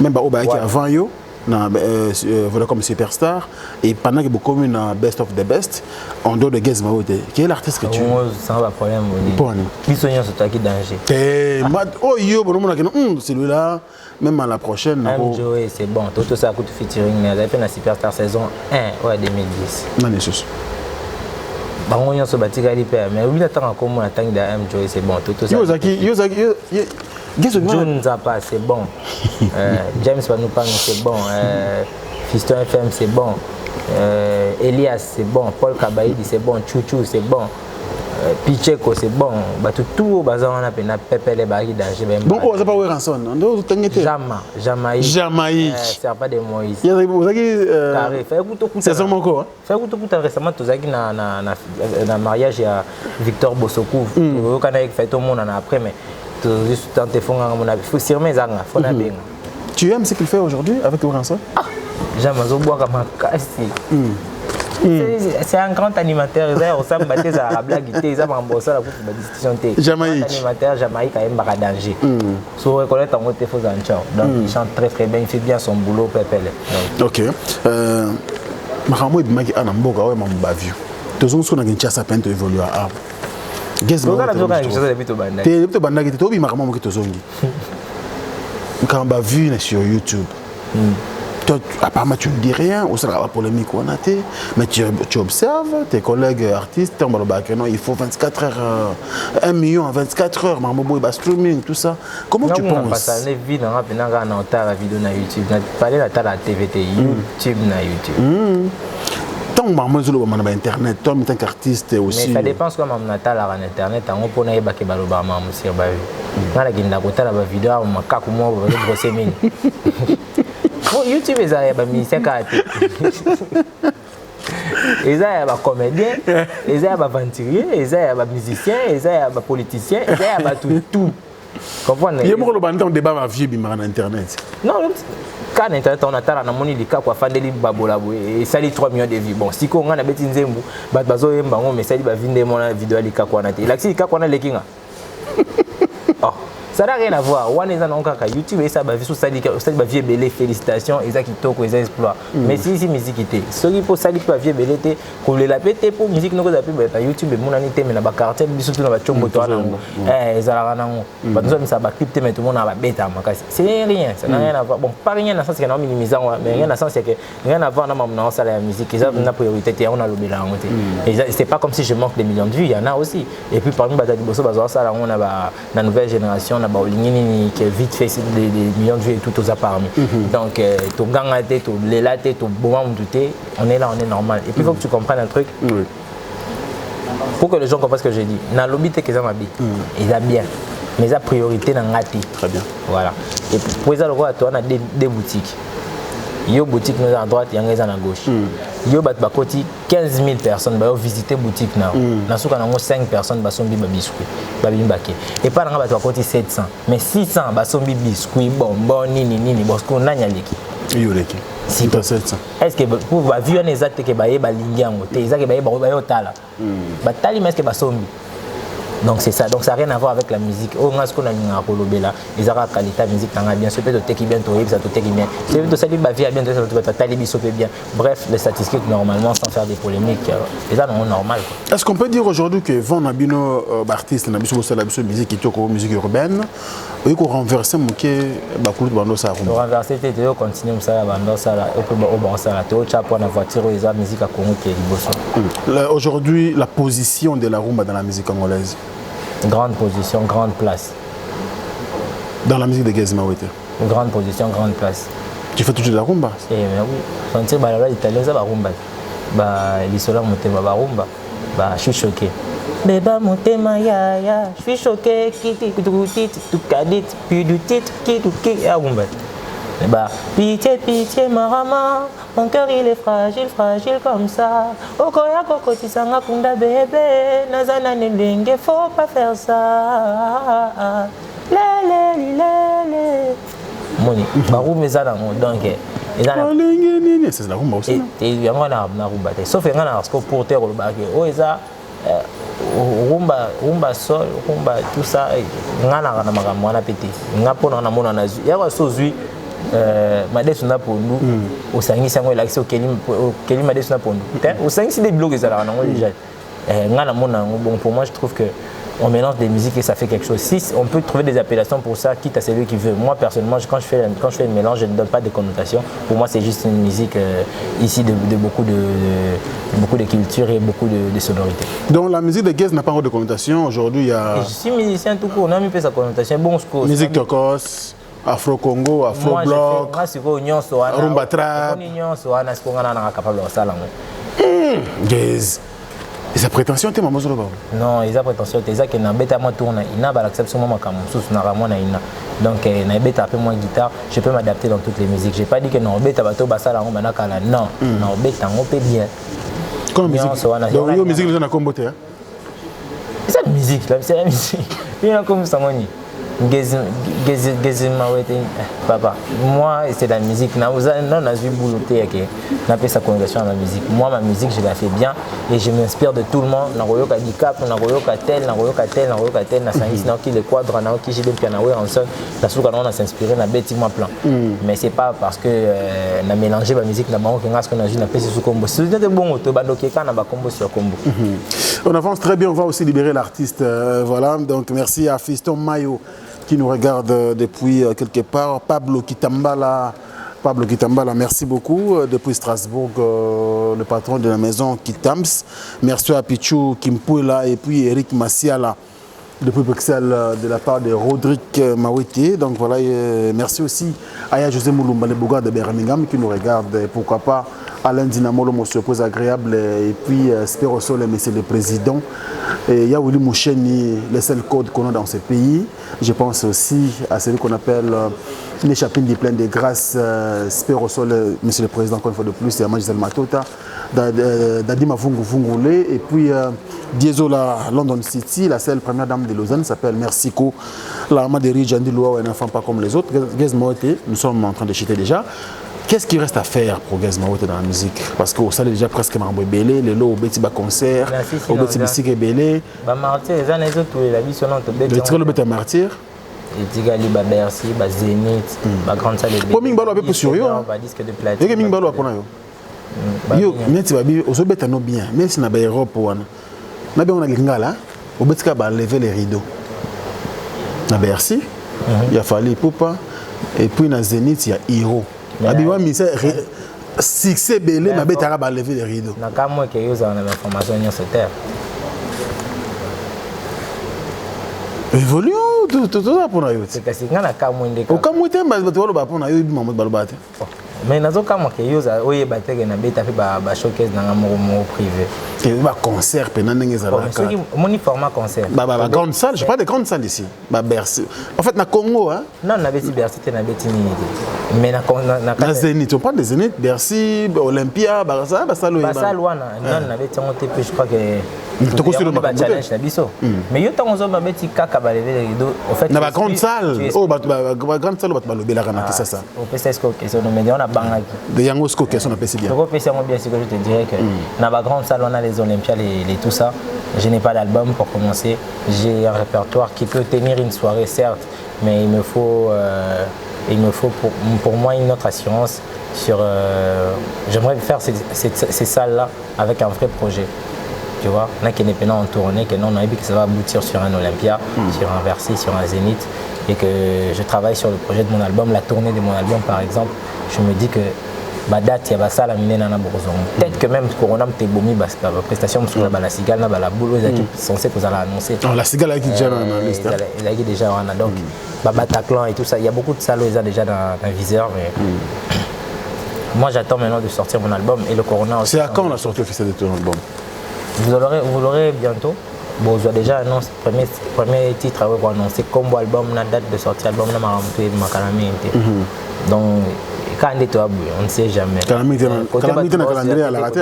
Même avant yo. Voilà comme Superstar et pendant que beaucoup na Best of the Best en dehors de Guess Maote qui est l'artiste que tu ça va problème qui sont sur qui danger oh yo bon celui-là même à la prochaine Joey c'est bon tout ça coûte featuring mais elle a fait la Superstar saison 1 ouais 2010 magnifique bango nyonso batika lipe mais oui attends comme on attend de Joey c'est bon tout ça John Zappa c'est bon, James Panupang c'est bon, Fiston FM c'est bon, Elias c'est bon, Paul Kabaïdi c'est bon, Chouchou c'est bon, Picheko c'est bon, tout au bazar on a peine Pepe les barils d'âge. Donc on va pas voir ensemble, on Jamaïque, c'est pas de Moïse. Il y a des carré, fais écoute c'est ça mon corps. Fais écoute récemment tous qui na mariage à Victor Bosokou, au Canada fait tout le monde en après mais tu aimes ce qu'il fait aujourd'hui avec Oranson? C'est un grand animateur, il Jamaïque a un danger. So reconnaître en côté donc il chante très très bien, il fait bien son boulot Pépele. OK. Mahamou ibimaki ana mboka oyo mambavu. Tozongo sona kinchasa pente évoluer à Guess moi. Tu es banda qui te obi makamamo qui tozongi. Quand on vu sur YouTube. Toi apparemment tu ne dis rien, on sera la polémique on a été mais tu observes tes collègues artistes en non il faut 24 heures 1 million en 24 heures maman boy streaming tout ça. Comment tu penses? Parce que les vidéos na vidéo na YouTube, na parler la TVT YouTube na YouTube. Tant maman zolo ba internet, toi en tant qu'artiste aussi. Mais ça dépend comment on atala en internet, on peut na yeba ke baloba maman sur ba vie. Na la ginda ko tala ba vidéo makako mo ba brosser mine. YouTube ils ont mis ça caractère. Ils ont des comédiens, ils ont des aventuriers, ils ont des musiciens, ils ont des politiciens, ils ont tout. Comprenez? Il y a beaucoup de débats à vie sur internet. Non, quand internet on attend na moni lika kwa fandeli babola et sali 3 millions de vues. Bon, si ko ngana beti nzembu, bazo yemba ngo mais sali ba vinde mona vidéo lika kwa na te. Like si lika kwa na lekinga. Oh. Ça n'a rien à voir. On est en cas YouTube et ça va vivre ça vie belé félicitations et ça qui toque les exploits. Mais si musique était, ce qui faut ça qui va vie belé te pour les la péter pour musique nous appelle par YouTube mon anité mais na ba quartier surtout na ba chombo to nango. Ezala nango. Ba nous ça ba clip te mais tout le monde na ba bêta makasi. C'est rien, ça n'a rien à voir. Bon, pas rien dans le sens que na minimisant mais rien dans le sens que rien à voir dans mon ça la musique, ça na priorité on a le bilan et c'est pas comme si je manque des millions de vues, il y en a aussi. Et puis parmi batadi bosso bazo ça là on a la nouvelle génération qui est vite fait des millions de vues et tout aux parmi. Donc, ton gangaté, ton lélaté, ton boum douté, on est là, on est normal. Et puis il faut que tu comprennes un truc. Pour que les gens comprennent ce que j'ai dit. Dans le lobby, ils ont bien. Mais la priorité dans ngati. Très bien. Voilà. Et pour ça, on a des boutiques. Il y a des boutiques à droite, il y a des à gauche. Il y a des 15 000 personnes qui ont visité la boutique. Il y a 5 personnes qui ont visité la biscuit. Et pas dans côté 700. Mais 600 qui ont visité biscuit, bonbon, nini, parce qu'on a des si pas 700. Est-ce que pour voir vu un exact que baye balingi en côté, exact que baye baye otala. Batali mais est-ce que basombi. Donc c'est ça, donc ça n'a rien à voir avec la musique. Oh, ce qu'on a mis à Kolobela, ils ont la qualité de musique, bien sûr, peut-être qui bien, ça tout bien. C'est tout ça, bien, ça bien. Bref, les statistiques normalement, sans faire des polémiques, c'est ça normal. Est-ce qu'on peut dire aujourd'hui que Van Nabino, artiste, Nabino, c'est la musique qui est musique urbaine, il faut renverser mon quai, renverser, il faut continuer ça, la voiture, ils ont musique à Congo qui est aujourd'hui, la position de la rumba dans la musique congolaise. Grande position, grande place. Dans la musique de Gaz Mawete. Grande position, grande place. Tu fais toujours de la rumba? Eh bien oui. Sentir la italien, ça va rumba. L'Isola Motema va rumba. Je suis choqué. Beba Motema ya ya. Je suis choqué. Kiti kutukutit, tukadit, puis du titre, qui rumba. Pitié, pitié, marama, mon cœur il est fragile, fragile comme ça. Okoya koko tisanga kunda bébé, nazana nelenge, faut pas faire ça. Lélé, lélé. Moni, barou mezana donc. C'est la rumba aussi. Et il y a na rumba. Sauf que ngana parce que pour terre le bague. Oh eza rumba sol, rumba tout ça. Ngana na makambo wana pété. Ngapona na mona na zu. Ya wa sozui Madesu na pondu au sangi sango la au Keli Madesu na pondu au sangi c'est des blocs ça là non déjà ngana mona bon pour moi je trouve que on mélange des musiques et ça fait quelque chose. Si on peut trouver des appellations pour ça, quitte à celui qui veut. Moi personnellement, quand je fais un mélange, je ne donne pas de connotation. Pour moi, c'est juste une musique ici de beaucoup de culture et beaucoup de sonorités. Donc la musique de Gaz n'a pas encore de connotation. Aujourd'hui, il y a. Et je suis musicien tout court. On a mis sa connotation. Bon, musique tokos, Afro-Congo, Afro-Bloc, Rumba Trap. Gaz. Ils ont prétention, tu es maman. Non, ils ont prétention. Ils ont que na beta moi tourne. Il n'a pas l'acceptation moi comme sous na ramona ina. Donc na beta peu moins guitare. Je peux m'adapter dans toutes les musiques. J'ai pas dit que non beta bato basa la rumba na kala. Non, non beta on peut bien. Comme musique. Donc la musique nous en a comboté. C'est la musique, c'est la musique. Il y a comme ça moni. Papa, moi c'est la musique. Non, on a vu boulotter que n'a pas sa connotation à la musique. Moi ma musique je la fais bien et je m'inspire de tout le monde. Na royoka dicap, na royoka tel, na royoka tel, na royoka tel, na sangis na qui le quadre, na qui j'ai des pianos en son. La souka on a s'inspiré na bêti moi plan. Mais c'est pas parce que na mélangé ma musique na bango que ngas qu'on a juste na pèse sous combo. C'est de bon auto bando qui kana ba combo sur combo. On avance très bien, on va aussi libérer l'artiste. Voilà, donc merci à Fiston Mayo qui nous regarde depuis quelque part. Pablo Kitambala, merci beaucoup. Depuis Strasbourg, le patron de la maison Kitams. Merci à Pichou Kimpuela et puis Eric Massiala depuis Bruxelles de la part de Rodrigue Mawete. Donc voilà, merci aussi à José Moulumba, le Bouga de Birmingham qui nous regarde. Et pourquoi pas Alain Dinamolo, mon surprise agréable. Et puis Spero Sol, monsieur le président. Et il y a Willy Moucheni, le seul code qu'on a dans ce pays. Je pense aussi à celui qu'on appelle les chapines du plein de grâce. Spero Sol, monsieur le président, encore une fois de plus, et Gisèle Matota. Dadima Vungule. Et puis Diesola, London City, la seule première dame de Lausanne s'appelle Mersiko. La maman de Rijandi Loa, un enfant pas comme les autres. Gaz Mawete, nous sommes en train de chiter déjà. Qu'est-ce qu'il reste à faire pour Gaz Mawete dans la musique? Parce qu'au salon déjà presque Marbo Belé, le lot au Beti concert, au Beti Bissik Belé. Martyr, les années autres, la vie sonnante au Beti. Le tir le Beti Martyr. Et Tigali, Bercy, Zénith, ma grande salle de Pour Mingbalo, un peu sur yo. Disque de platine. Et Mingbalo, à Ponayo. Yo, mais tu vas bien, au Beti non bien, même si on a bien Europe, on a Lingala, au Beti va lever les rideaux. Na Bercy, il a fallu Poupa, et puis na Zénith, il y a Hiro. Abima Misa, succès belé, ma bête arabe a levé les rideaux. Na kamo ke yo za na information sur cette terre. Évoluons tout ça pour nous. C'est que c'est ngana kamo ndeka. Au kamo te mba tu walo ba pour nous, ibi mamu balobate. Mais nazo kamo ke yo za oye bateke na beta fi ba showcase na mo privé. Et ba concert pena ndenge za la. Mon format concert. Ba grande salle, je parle de grande salle ici. Ba Bercy. En fait na Congo hein. Non, na beti Bercy te na beti ni. Mais na Zénith, on parle de Zénith, Bercy, Olympia, Barça, Basalo. Basalo wana, non na beti on te je crois que tu construis le challenge na biso. Mais yo tango zo ba beti kaka ba lever les rideaux. En fait, na ba grande salle. Oh ba grande salle ba lobela kana ki ça. Au PSSco question mais on a bangaki. De yango sko question na pesi bien. Ko pesi mo bien si que je te dirais que na ba grande salle on a les Olympiades et tout ça. Je n'ai pas d'album pour commencer. J'ai un répertoire qui peut tenir une soirée, certes, mais il me faut pour moi une autre assurance sur... J'aimerais faire ces salles-là avec un vrai projet. Tu vois, on a qui n'est pas en tournée, que non, on a vu que ça va aboutir sur un Olympia, sur un Bercy, sur un Zénith, et que je travaille sur le projet de mon album, la tournée de mon album par exemple. Je me dis que ma date, il y a ça la mine dans Bourson. Peut-être que même Corona m'était boumi, la prestation sur la cigale, la boule, ils sont censés vous allez annoncer. La cigale est déjà dans la liste. Il a déjà donc Bataclan et tout ça. Il y a beaucoup de salles ils ont déjà dans un viseur, mais moi j'attends maintenant de sortir mon album et le Corona aussi. C'est à quand la sortie officielle de ton album? Vous l'aurez bientôt. Bon, j'ai déjà annoncé premier titre à annoncer combo album, la date de sortie album, la maramouté, ma calamité. Donc, quand on ne sait jamais. Calamité na calendrier à la raté.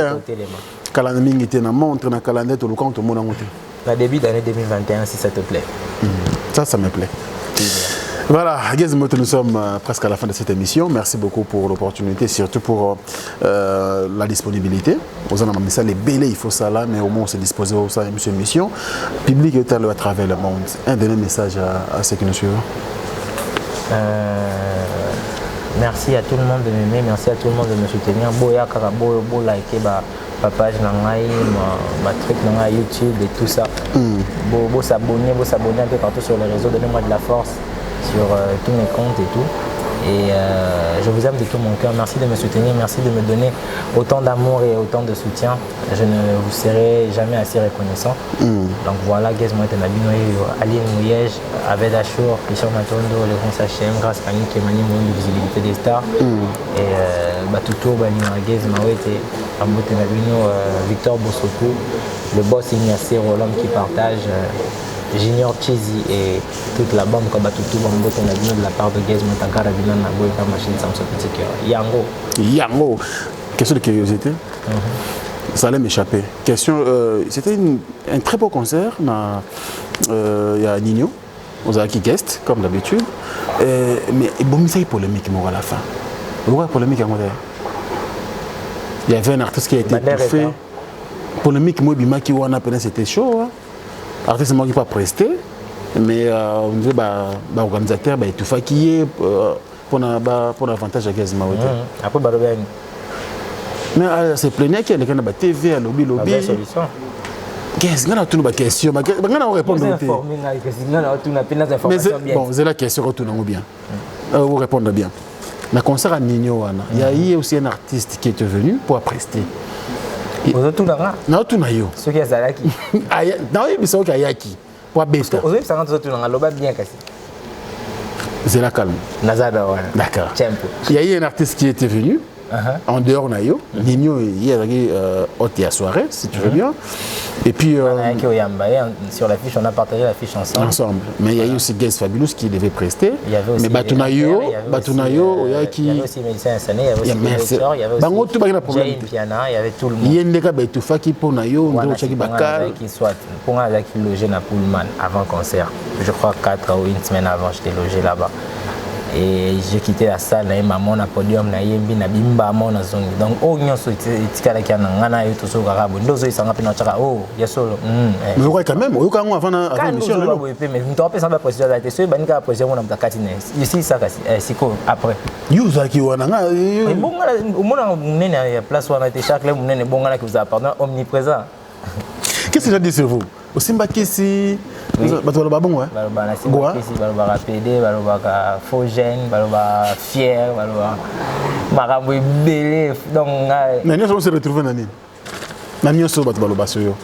Calamité était na montre na calendrier tout le temps tout le monde a monté. La début d'année 2021 si ça te plaît. Ça me plaît. Voilà, Gizmo, nous sommes presque à la fin de cette émission. Merci beaucoup pour l'opportunité, surtout pour la disponibilité. Aux gens ça les bélés, il faut ça là, mais au moins on s'est disposé à ça, une émission. Public est à travers le monde. Un dernier message à ceux qui nous suivent. Merci à tout le monde de m'aimer, merci à tout le monde de me soutenir. Boya Karabo, bo liker ma page ma truc na YouTube et tout ça. Bo s'abonner un peu partout sur les réseaux, donnez-moi de la force sur tous mes comptes et tout. Et je vous aime de tout mon cœur. Merci de me soutenir, merci de me donner autant d'amour et autant de soutien. Je ne vous serai jamais assez reconnaissant. Donc voilà, Gizmo et Nabino, Aline Mouyej, Abed Achour, Richard Matondo, Léon Sachem, Grâce Kani, Kemani, de visibilité des stars. Et Batuto, Balina Gizmo et Ambote Nabino, Victor Bossoko, le boss Ignacy Roland qui partage. Junior Cheesy et toute la bande comme Batutu Bambo de la part de Gizmo Tankara Binan Naboy comme machine Samson Petit Cœur. Yango. Question de curiosité. Ça allait m'échapper. Question. C'était un très beau concert. Il y a Nino, Ozaki Guest, comme d'habitude. Mais bon, il y a une polémique à la fin. Pourquoi polémique à moi? Il y avait un artiste qui a été étouffé. Polémique, moi, Bimaki Wana, c'était chaud. L'artiste ne m'a pas presté, mais on disait l'organisateur est tout fatigué pour l'avantage à Gizmo. Après, mais c'est plaignant qu'il y a quelqu'un de TV, à lobby. Qu'est-ce qu'on a toutes nos questions? On répond bon, c'est la question que retourne bien. Vous répondez bien. Dans le concert à Nino, il y a eu aussi un artiste qui est venu pour prester. Vous tout là. Non, tout là yo. Ce qui est Zalaki. Non, il y a Ayaki. Pour bêta. Vous avez 50 tout là, l'oba bien cassé. C'est la calme. Nazada ouais. D'accord. Il y a eu un artiste qui était venu. En dehors Nayo, Nino il y a hôte à soirée si tu veux bien. Et puis sur l'affiche on a partagé l'affiche ensemble. Mais il y a eu aussi Gaze Fabulous qui devait prester. Il y avait aussi Batunayo, il y avait aussi Médecin Insané, il y avait aussi il y avait aussi Jay Piana, il y avait tout le monde. Il y a une déca tout fa qui pour Nayo, on doit checker Bakal qui soit pour un qui logé na Pullman avant concert. Je crois 4 ou une semaine avant j'étais logé là-bas. Et j'ai quitté la salle, j'ai maman na podium na yembi na bimba mona zongi. Donc oh nyonso tikala kia na ngana yo toso karabo. Ndozo isanga pe na chaka oh yasolo. Mais ouais quand même, yo kango avant mission là. Mais nto pe samba président la teso bani ka président mona mtakati ne. Ici ça kasi siko après. Yo zaki wana nga yo. Bonga umona munene ya place wana te chaque le munene bonga na ki vous appartient omniprésent. Qu'est-ce que j'ai dit sur vous? Au Simba Kisi, Batola Babon, hein? Baloba Simba Kisi, Baloba PD, Baloba Fogène, Baloba Fier, Baloba Marambo Belé. Donc, mais nous allons se retrouver dans l'année. Nous sommes Baloba Soyo.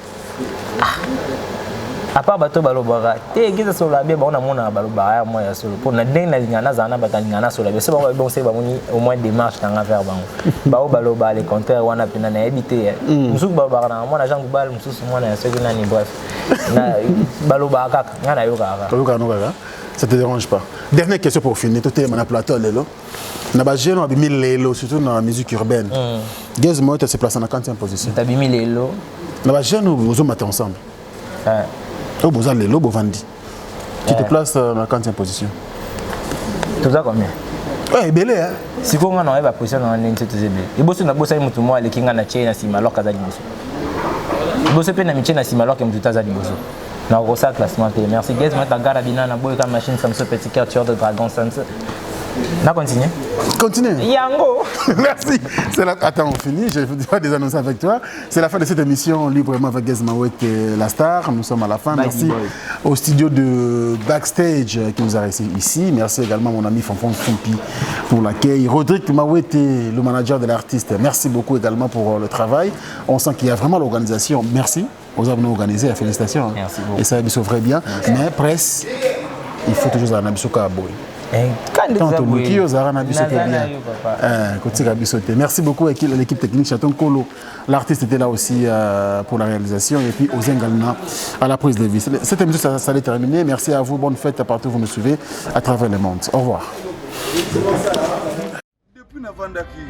À part Bato Baloba, t'es guise sur la bière, on a mon Baloba, moi, pour la dernière ligne, Zana Batangana sur la bière. C'est bon, c'est au moins des marches dans l'affaire. Bao Baloba, les contraires, on a pu habiter. Moussou Baloba, moi, l'agent Goubal, Moussou, moi, c'est une année, bref. Baloba, ça te dérange pas? Dernière question pour finir, tout est mon plateau, Lélo. Nabajé, on a mis Lélo, surtout dans la musique urbaine. Gizmo, tu se place en 40e position. Tu as mis Lélo. Nabajé, nous sommes ensemble. Tu as Lélo, Bovandi. Tu te places en 40e position. Tout ça combien? Oui, belé, hein? Si on a une position dans l'année, c'est tout. Et si on a une position, on a une position. Bosso pe na miche na simalo ke mtuta za liboso. Na rosa classement te. Merci guys, moi ta gara bina na boy ka machine Samsung petit cœur tueur de dragon Samsung. On a continué. Continue. Yango. Merci. Attends, on finit. Je vais faire des annonces avec toi. C'est la fin de cette émission librement avec Gaz Mawet et la star. Nous sommes à la fin. Merci au studio de Backstage qui nous a reçus ici. Merci également à mon ami Fanfan Fumpi pour l'accueil. Rodrigue Mawet, le manager de l'artiste. Merci beaucoup également pour le travail. On sent qu'il y a vraiment l'organisation. Merci aux abonnés organisés. Félicitations. Merci beaucoup. Et ça sauverait bien. Mais presse, il faut toujours un abisuka à boy. Merci beaucoup à l'équipe technique Chaton Kolo. L'artiste était là aussi pour la réalisation et puis aux Engalna à la prise de vie. Cette émission ça allait terminer. Merci à vous, bonne fête à partout où vous nous suivez à travers le monde. Au revoir. Depuis Navandaki,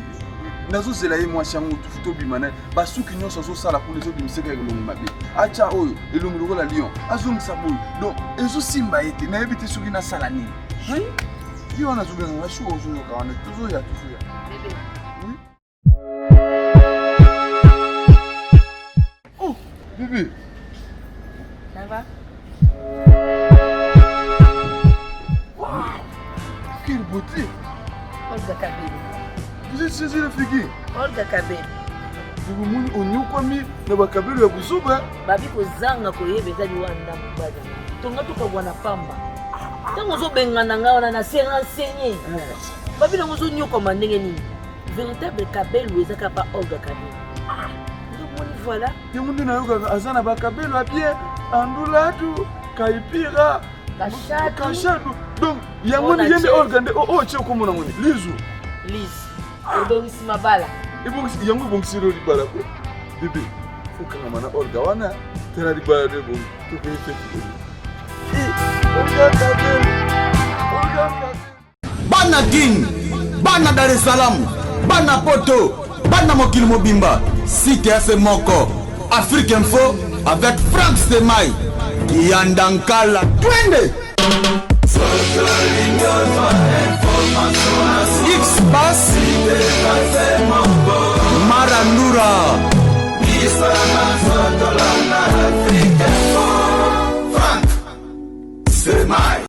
nazozela ye mwasi yango tufuto bimane basuki nyonso azosala kuna ezobimiseka elongi mabe acha oyo elongi lokola lion azongisa boyo donc ezosimba ete nayebi te soki nasala nini yo wana zobenga shu ozoyoka wana tozoya. Oh bébé, ça va? Wow, quelle beauté. Olga Kabeli. Vous êtes saisi le figuier? Olga Kabeli. Vous m'avez dit que vous avez Kabeli à Boussoba. Babi kozanga koyeba ezali wanda mobali. Tonga tukabwana pamba. Tango zo bengana ngaona na se renseigner. Babi na ngozo nyoko mandenge nini? Véritable Kabeli ezaka pa Olga Kabeli. Donc voilà. Yemundi na yoga azana ba Kabeli a bien andulatu kaipira kashadu. Donc yamuni yende Olga nde che ko mona ngoni. Liz. Odongisi mabala. Ibongisi yangu bongisi ro libala ko. Bébé, faut que mana Olga wana tera libala de bon. To ke feti. Olga Kabeli. Olga Kabeli. Bana King, Bana Dar es Salaam, Bana Poto, Bana Mokil Mobimba, Cité AC Moko, Afrique Info avec Franck Stemai, Yandankala, Twende. X-Bass, Marandura, Franck Stemai.